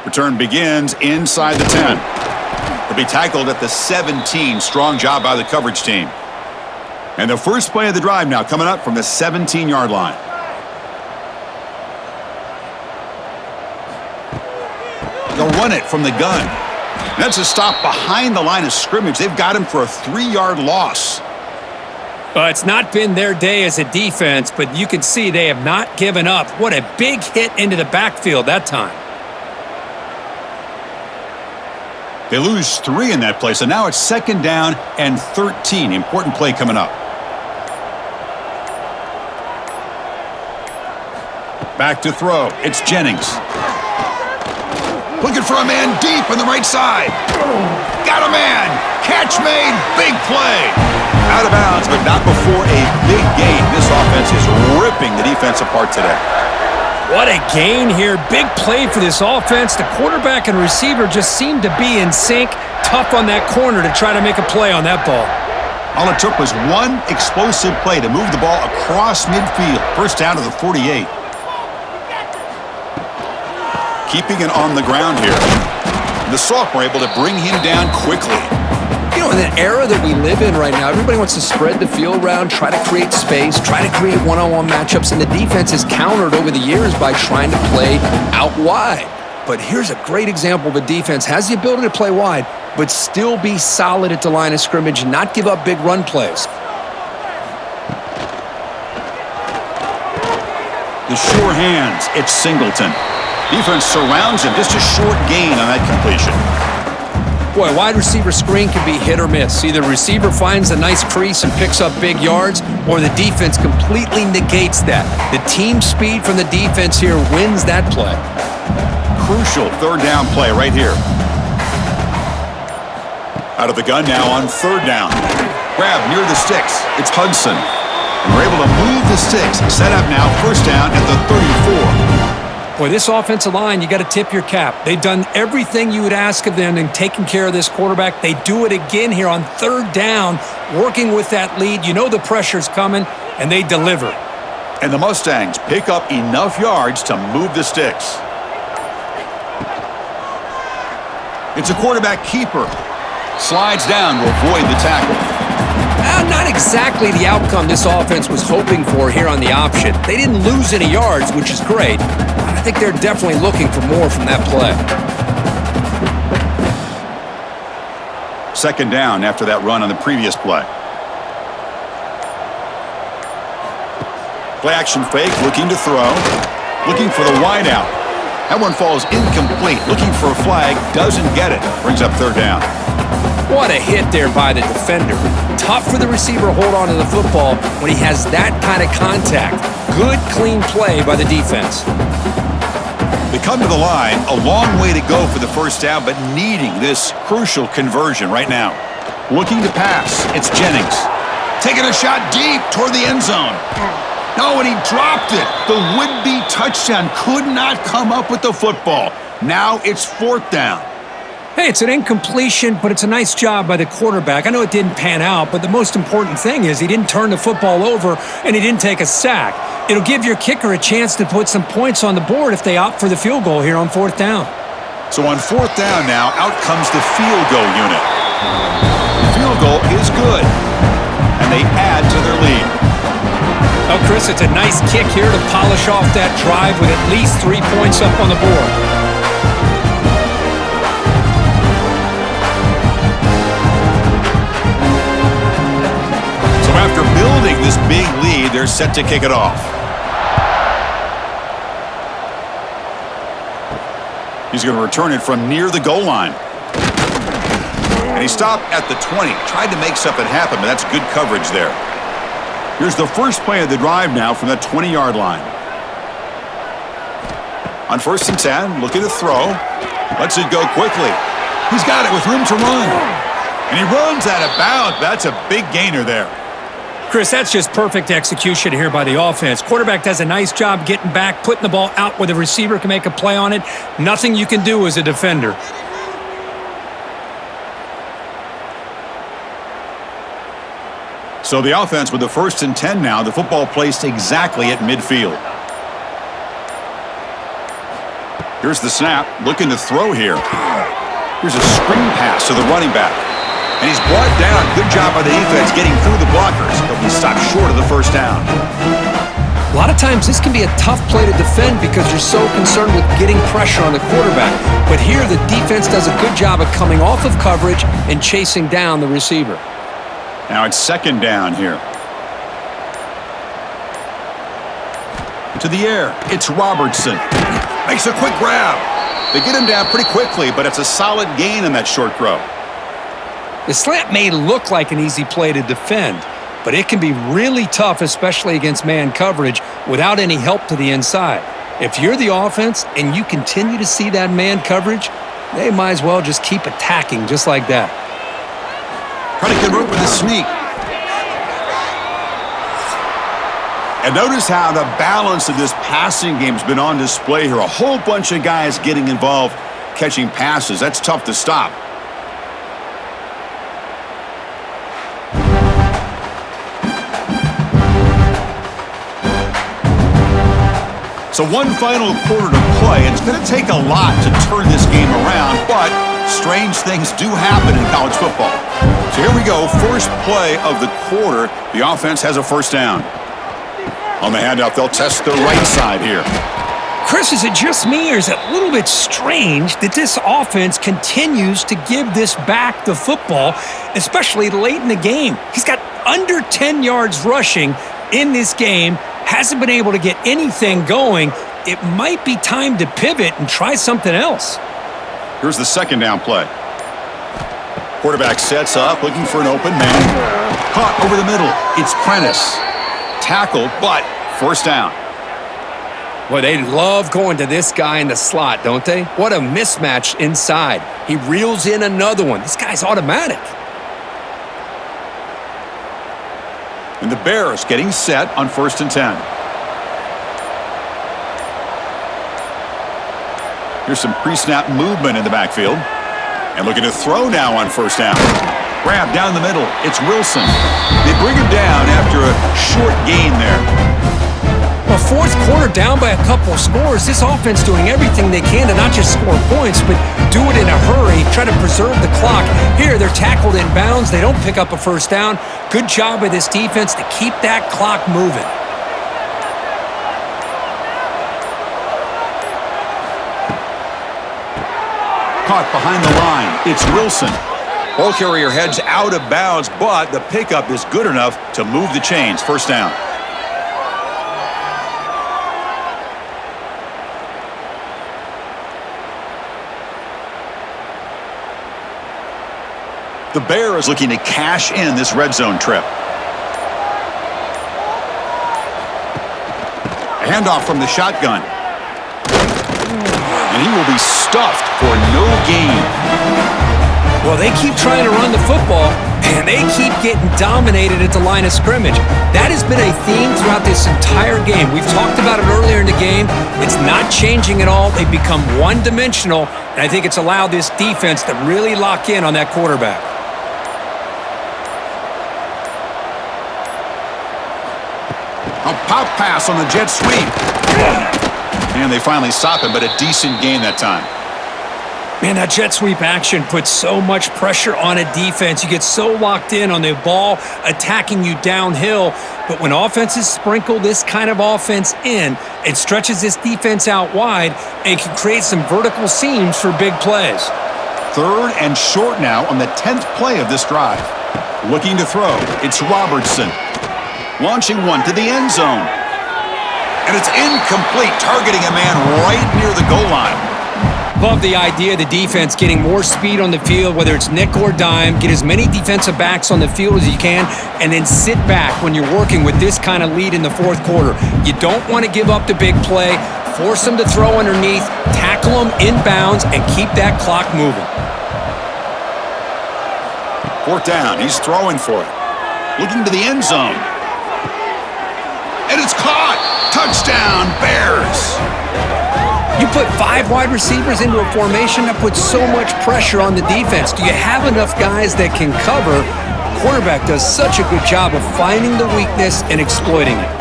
S1: Return begins inside the 10. They'll be tackled at the 17. Strong job by the coverage team. And the first play of the drive now coming up from the 17-yard line. They'll run it from the gun. That's a stop behind the line of scrimmage. They've got him for a 3-yard loss.
S2: It's not been their day as a defense, but you can see they have not given up. What a big hit into the backfield that time.
S1: They lose 3 in that play, so now it's 2nd down and 13. Important play coming up. Back to throw. It's Jennings. Looking for a man deep on the right side. Got a man. Catch made. Big play. Out of bounds, but not before a big gain. This offense is ripping the defense apart today.
S2: What a gain here. Big play for this offense. The quarterback and receiver just seem to be in sync. Tough on that corner to try to make a play on that ball.
S1: All it took was one explosive play to move the ball across midfield. First down to the 48. Keeping it on the ground here. The sophomore able to bring him down quickly.
S4: You know, in an era that we live in right now, everybody wants to spread the field around, try to create space, try to create one-on-one matchups, and the defense has countered over the years by trying to play out wide. But here's a great example of a defense has the ability to play wide, but still be solid at the line of scrimmage and not give up big run plays.
S1: The sure hands, it's Singleton. Defense surrounds him, just a short gain on that completion.
S2: Boy, wide receiver screen can be hit or miss. Either receiver finds a nice crease and picks up big yards, or the defense completely negates that. The team speed from the defense here wins that play.
S1: Crucial 3rd down play right here. Out of the gun now on 3rd down. Grab near the sticks. It's Hudson. And we're able to move the sticks. Set up now, 1st down at the 34.
S2: Boy, this offensive line, you got to tip your cap. They've done everything you would ask of them in taking care of this quarterback. They do it again here on 3rd down, working with that lead. You know the pressure's coming, and they deliver.
S1: And the Mustangs pick up enough yards to move the sticks. It's a quarterback keeper. Slides down to avoid the tackle.
S2: Not exactly the outcome this offense was hoping for here on the option. They didn't lose any yards, which is great. I think they're definitely looking for more from that play.
S1: 2nd down after that run on the previous play. Play action fake, looking to throw. Looking for the wide out. That one falls incomplete. Looking for a flag, doesn't get it. Brings up 3rd down.
S2: What a hit there by the defender. Tough for the receiver to hold on to the football when he has that kind of contact. Good, clean play by the defense.
S1: They come to the line, a long way to go for the 1st down, but needing this crucial conversion right now. Looking to pass, it's Jennings. Taking a shot deep toward the end zone. No, and he dropped it. The would-be touchdown could not come up with the football. Now it's 4th down.
S2: Hey, it's an incompletion, but it's a nice job by the quarterback. I know it didn't pan out, but the most important thing is he didn't turn the football over and he didn't take a sack. It'll give your kicker a chance to put some points on the board if they opt for the field goal here on 4th down.
S1: So on 4th down now, out comes the field goal unit. The field goal is good, and they add to their lead.
S2: Oh, Chris, it's a nice kick here to polish off that drive with at least 3 points up on the board.
S1: After building this big lead, they're set to kick it off. He's going to return it from near the goal line. And he stopped at the 20. Tried to make something happen, but that's good coverage there. Here's the first play of the drive now from that 20-yard line. On 1st and 10, looking to throw. Lets it go quickly. He's got it with room to run. And he runs out of bounds. That's a big gainer there.
S2: Chris, that's just perfect execution here by the offense. Quarterback does a nice job getting back, putting the ball out where the receiver can make a play on it. Nothing you can do as a defender.
S1: So the offense with the 1st and 10 now, the football placed exactly at midfield. Here's the snap, looking to throw here. Here's a screen pass to the running back. And he's brought down. Good job by the defense getting through the blockers. He'll be stopped short of the 1st down.
S2: A lot of times this can be a tough play to defend because you're so concerned with getting pressure on the quarterback. But here the defense does a good job of coming off of coverage and chasing down the receiver.
S1: Now it's second down here. To the air, it's Robertson. Makes a quick grab. They get him down pretty quickly, but it's a solid gain in that short throw.
S2: The slant may look like an easy play to defend, but it can be really tough, especially against man coverage, without any help to the inside. If you're the offense and you continue to see that man coverage, they might as well just keep attacking just like that.
S1: Trying to convert with a sneak. And notice how the balance of this passing game has been on display here. A whole bunch of guys getting involved, catching passes. That's tough to stop. So one final quarter to play. It's going to take a lot to turn this game around, but strange things do happen in college football. So here we go, first play of the quarter. The offense has a first down. On the handoff, they'll test the right side here.
S2: Chris, is it just me or is it a little bit strange that this offense continues to give this back the football, especially late in the game? He's got under 10 yards rushing in this game, hasn't been able to get anything going. It might be time to pivot and try something else.
S1: Here's the second down play. Quarterback sets up, looking for an open man. Caught over the middle. It's Prentice. Tackled, but first down.
S2: Boy, they love going to this guy in the slot, don't they? What a mismatch inside. He reels in another one. This guy's automatic.
S1: And the Bears getting set on 1st and 10. Here's some pre-snap movement in the backfield. And looking to throw now on 1st down. Grab down the middle. It's Wilson. They bring him down after a short gain there.
S2: Well, fourth quarter down by a couple of scores. This offense doing everything they can to not just score points, but do it in a hurry, try to preserve the clock. Here, they're tackled in bounds. They don't pick up a first down. Good job by this defense to keep that clock moving.
S1: Caught behind the line. It's Wilson. Ball carrier heads out of bounds, but the pickup is good enough to move the chains. First down. The Bears looking to cash in this red zone trip. A handoff from the shotgun. And he will be stuffed for no gain.
S2: Well, they keep trying to run the football, and they keep getting dominated at the line of scrimmage. That has been a theme throughout this entire game. We've talked about it earlier in the game. It's not changing at all. They've become one-dimensional, and I think it's allowed this defense to really lock in on that quarterback.
S1: A pop pass on the jet sweep. And they finally stop him, but a decent gain that time.
S2: Man, that jet sweep action puts so much pressure on a defense. You get so locked in on the ball attacking you downhill. But when offenses sprinkle this kind of offense in, it stretches this defense out wide and can create some vertical seams for big plays.
S1: 3rd and short now on the 10th play of this drive. Looking to throw. It's Robertson. Launching one to the end zone. And it's incomplete, targeting a man right near the goal line.
S2: Love the idea of the defense getting more speed on the field, whether it's nickel or dime, get as many defensive backs on the field as you can, and then sit back when you're working with this kind of lead in the fourth quarter. You don't want to give up the big play, force them to throw underneath, tackle them in bounds, and keep that clock moving.
S1: 4th down, he's throwing for it. Looking to the end zone. And it's caught! Touchdown, Bears!
S2: You put 5 wide receivers into a formation, that puts so much pressure on the defense. Do you have enough guys that can cover? Quarterback does such a good job of finding the weakness and exploiting it.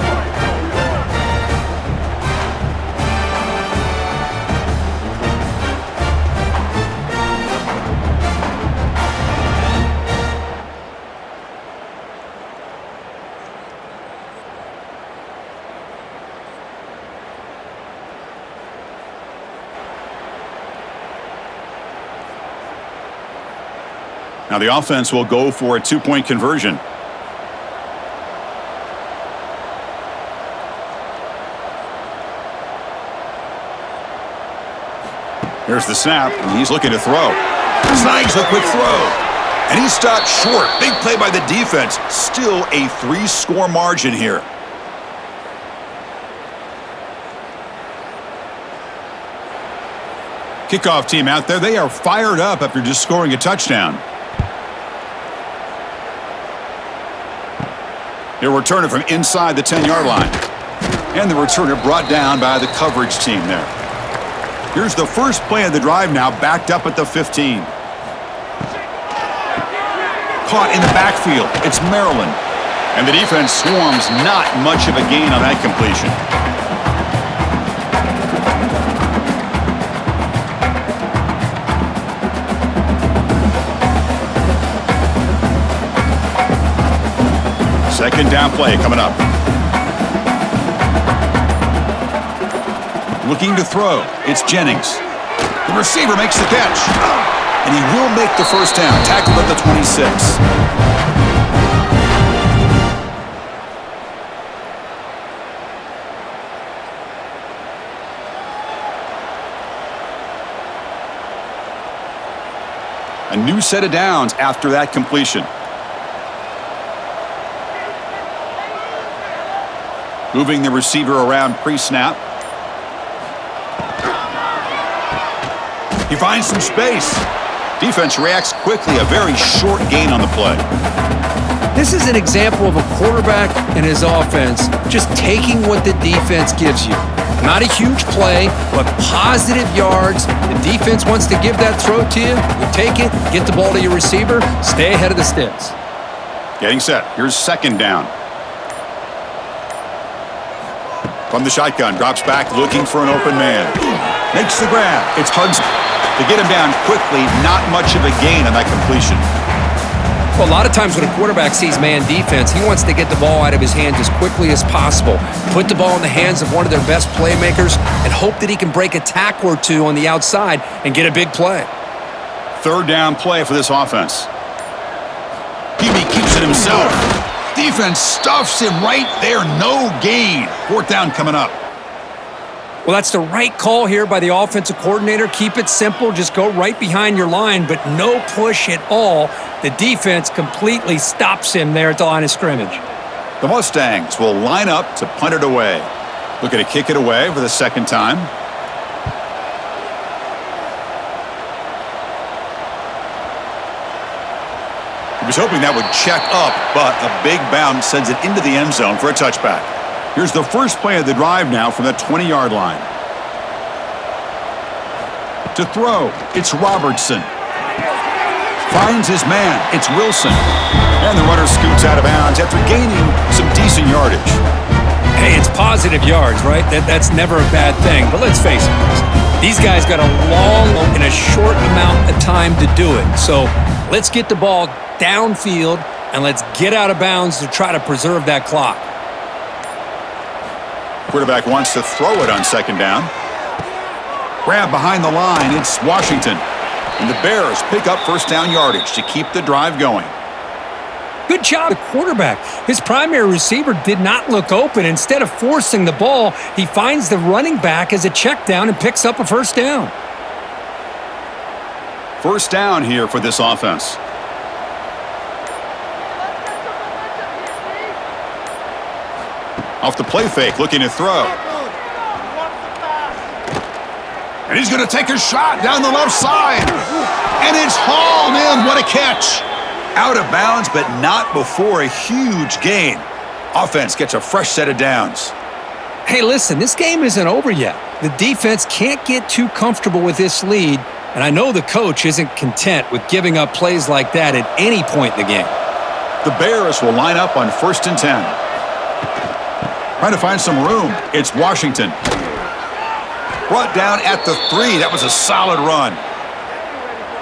S1: Now the offense will go for a two-point conversion. Here's the snap, and he's looking to throw. Snags a quick throw. And he stopped short. Big play by the defense. Still a 3-score margin here. Kickoff team out there. They are fired up after just scoring a touchdown. He'll return it from inside the 10-yard line. And the returner brought down by the coverage team there. Here's the first play of the drive now, backed up at the 15. Caught in the backfield. It's Maryland. And the defense swarms, not much of a gain on that completion. Second down play coming up. Looking to throw. It's Jennings. The receiver makes the catch. And he will make the first down. Tackled at the 26. A new set of downs after that completion. Moving the receiver around pre-snap. He finds some space. Defense reacts quickly. A very short gain on the play.
S2: This is an example of a quarterback and his offense just taking what the defense gives you. Not a huge play, but positive yards. The defense wants to give that throw to you. You take it, get the ball to your receiver, stay ahead of the sticks.
S1: Getting set. Here's second down. From the shotgun, drops back, looking for an open man. Makes the grab. It's Hudson. To get him down quickly, not much of a gain on that completion.
S2: Well, a lot of times when a quarterback sees man defense, he wants to get the ball out of his hands as quickly as possible, put the ball in the hands of one of their best playmakers, and hope that he can break a tackle or two on the outside and get a big play.
S1: Third down play for this offense. Peavy keeps it himself. Defense stuffs him right there. No gain. Fourth down coming up.
S2: Well, that's the right call here by the offensive coordinator. Keep it simple. Just go right behind your line, but no push at all. The defense completely stops him there at the line of scrimmage.
S1: The Mustangs will line up to punt it away. Looking to kick it away for the second time. He was hoping that would check up, but a big bounce sends it into the end zone for a touchback. Here's the first play of the drive now from the 20-yard line. To throw, it's Robertson. Finds his man, it's Wilson. And the runner scoots out of bounds after gaining some decent yardage.
S2: Hey, it's positive yards, right? That's never a bad thing. But let's face it, these guys got a long and a short amount of time to do it. So let's get the ball downfield and let's get out of bounds to try to preserve that clock.
S1: Quarterback wants to throw it on second down. Grab behind the line, it's Washington. And the Bears pick up first down yardage to keep the drive going.
S2: Good job, the quarterback. His primary receiver did not look open. Instead of forcing the ball, he finds the running back as a check down and picks up a first down.
S1: First down here for this offense. Off the play fake, looking to throw. And he's going to take a shot down the left side. And it's hauled in. What a catch. Out of bounds, but not before a huge gain. Offense gets a fresh set of downs.
S2: Hey, listen, this game isn't over yet. The defense can't get too comfortable with this lead, and I know the coach isn't content with giving up plays like that at any point in the game.
S1: The Bears will line up on 1st and 10. Trying to find some room. It's Washington. Brought down at the 3. That was a solid run.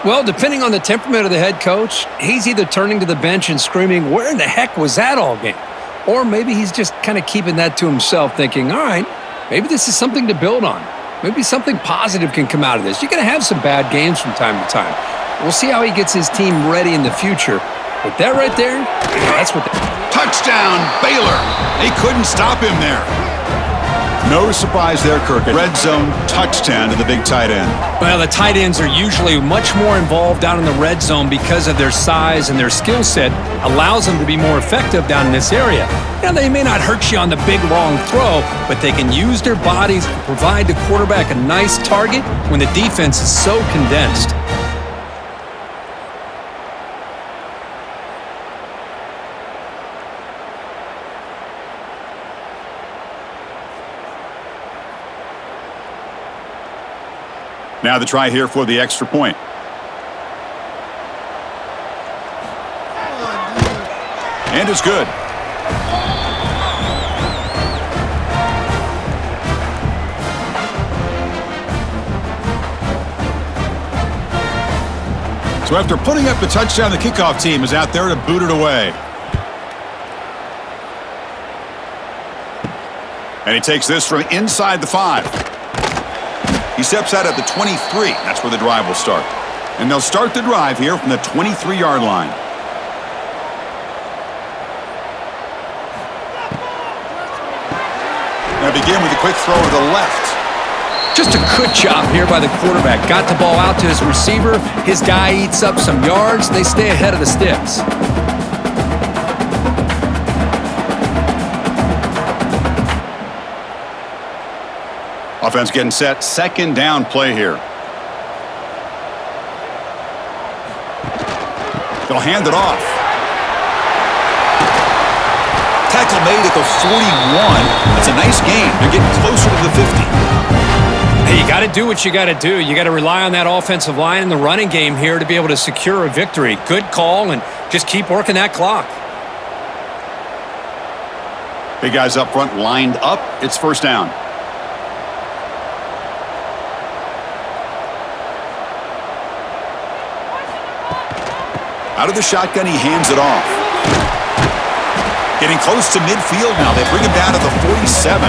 S2: Well, depending on the temperament of the head coach, he's either turning to the bench and screaming, "Where in the heck was that all game?" Or maybe he's just kind of keeping that to himself, thinking, all right, maybe this is something to build on. Maybe something positive can come out of this. You're going to have some bad games from time to time. We'll see how he gets his team ready in the future. But that right there, that's what...
S1: Touchdown, Baylor. They couldn't stop him there. No surprise there, Kirk. Red zone touchdown to the big tight end.
S2: Well, the tight ends are usually much more involved down in the red zone because of their size and their skill set allows them to be more effective down in this area. Now, they may not hurt you on the big, long throw, but they can use their bodies to provide the quarterback a nice target when the defense is so condensed.
S1: Now the try here for the extra point. And it's good. So after putting up the touchdown, the kickoff team is out there to boot it away. And he takes this from inside the 5. He steps out at the 23. That's where the drive will start. And they'll start the drive here from the 23-yard line. Now begin with a quick throw to the left.
S2: Just a good job here by the quarterback. Got the ball out to his receiver. His guy eats up some yards. They stay ahead of the sticks.
S1: Offense getting set. Second down play here. They'll hand it off. Tackle made at the 41. That's a nice gain. They're getting closer to the 50.
S2: Hey, you got to do what you got to do. You got to rely on that offensive line in the running game here to be able to secure a victory. Good call, and just keep working that clock.
S1: Big guys up front lined up. It's first down. Out of the shotgun, he hands it off. Getting close to midfield now. They bring him down to the 47.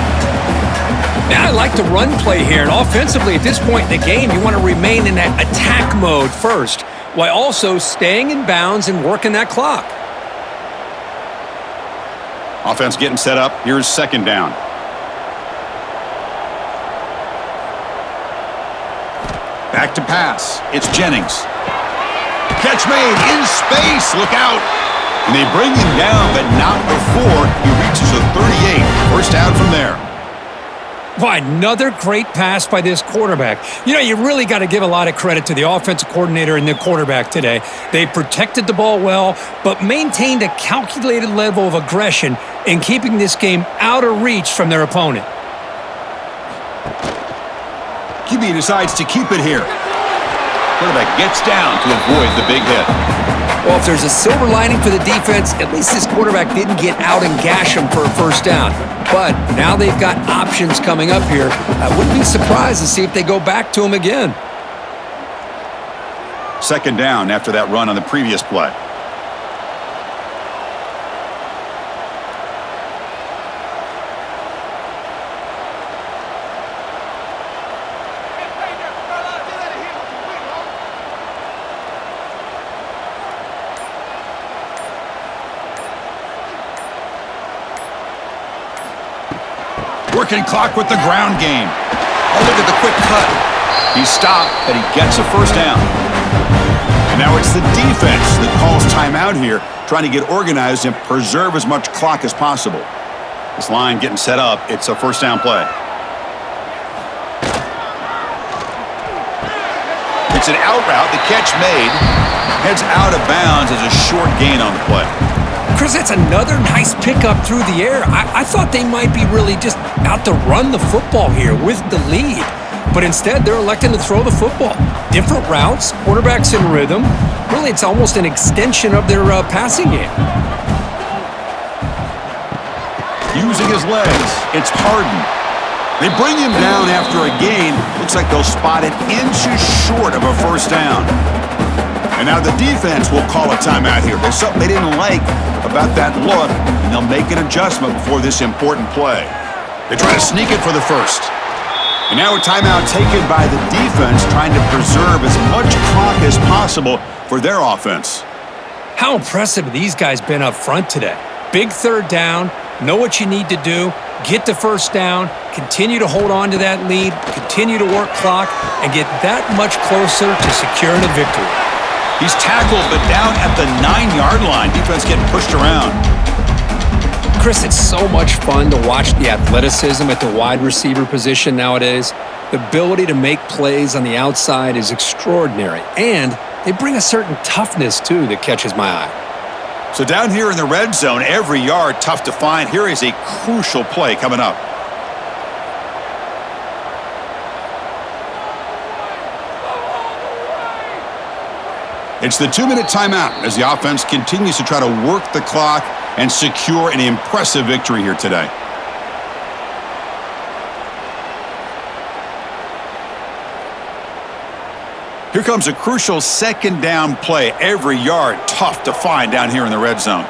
S2: Now I like the run play here, and offensively at this point in the game, you want to remain in that attack mode first, while also staying in bounds and working that clock.
S1: Offense getting set up. Here's second down. Back to pass. It's Jennings. Catch made in space. Look out. And they bring him down, but not before he reaches the 38. First down from there.
S2: Why, another great pass by this quarterback. You know, you really got to give a lot of credit to the offensive coordinator and the quarterback today. They protected the ball well, but maintained a calculated level of aggression in keeping this game out of reach from their opponent.
S1: QB decides to keep it here. Quarterback gets down to avoid the big hit.
S2: Well, if there's a silver lining for the defense, at least this quarterback didn't get out and gash him for a first down. But now they've got options coming up here. I wouldn't be surprised to see if they go back to him again.
S1: Second down after that run on the previous play. Working clock with the ground game. Oh, look at the quick cut. He stopped, but he gets a first down. And now it's the defense that calls timeout here, trying to get organized and preserve as much clock as possible. This line getting set up. It's a first down play. It's an out route. The catch made. Heads out of bounds as a short gain on the play.
S2: Chris, that's another nice pickup through the air. I thought they might be really just out to run the football here with the lead. But instead, they're electing to throw the football. Different routes, quarterbacks in rhythm. Really, it's almost an extension of their passing game.
S1: Using his legs, it's Harden. They bring him down after a gain. Looks like they'll spot it inches short of a first down. And now the defense will call a timeout here. There's something they didn't like about that look, and they'll make an adjustment before this important play. They try to sneak it for the first. And now a timeout taken by the defense, trying to preserve as much clock as possible for their offense.
S2: How impressive have these guys been up front today? Big third down, know what you need to do, get the first down, continue to hold on to that lead, continue to work clock, and get that much closer to securing a victory.
S1: He's tackled, but down at the 9-yard line. Defense getting pushed around.
S2: Chris, it's so much fun to watch the athleticism at the wide receiver position nowadays. The ability to make plays on the outside is extraordinary, and they bring a certain toughness, too, that catches my eye.
S1: So down here in the red zone, every yard tough to find. Here is a crucial play coming up. It's the 2-minute timeout as the offense continues to try to work the clock and secure an impressive victory here today. Here comes a crucial second down play. Every yard tough to find down here in the red zone.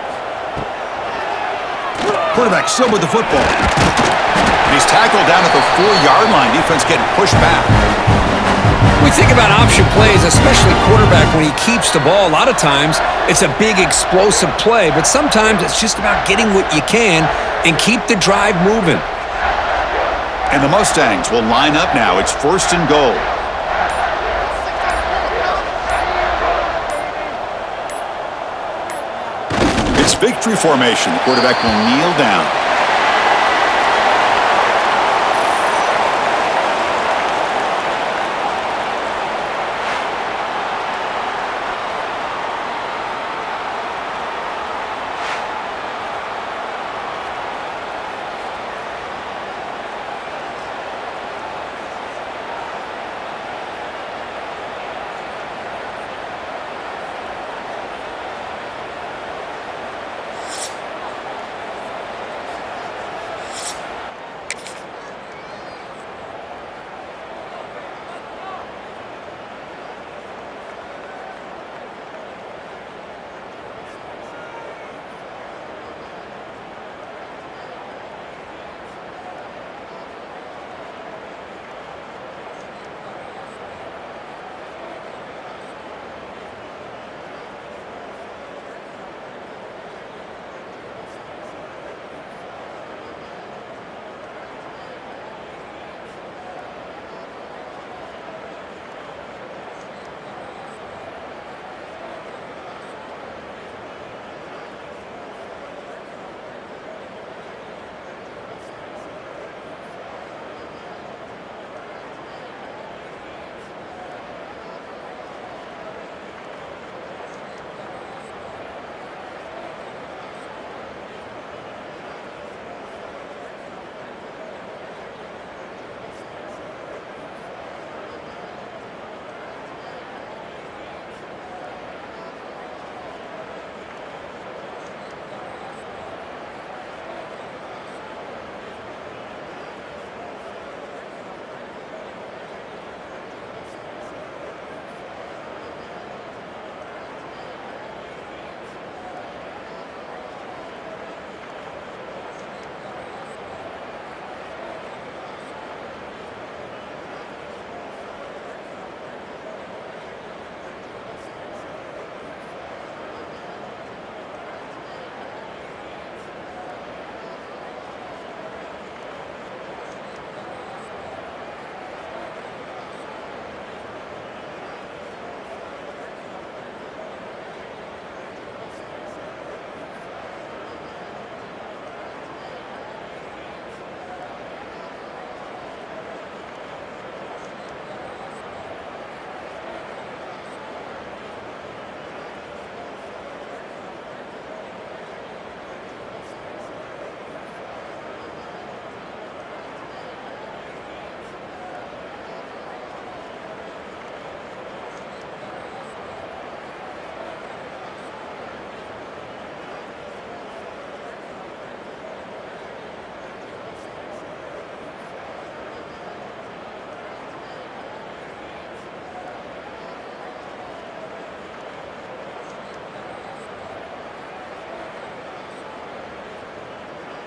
S1: Quarterback still with the football. And he's tackled down at the 4-yard line. Defense getting pushed back.
S2: We think about option plays, especially quarterback, when he keeps the ball. A lot of times, it's a big explosive play, but sometimes it's just about getting what you can and keep the drive moving.
S1: And the Mustangs will line up now. It's 1st and goal. It's victory formation. The quarterback will kneel down.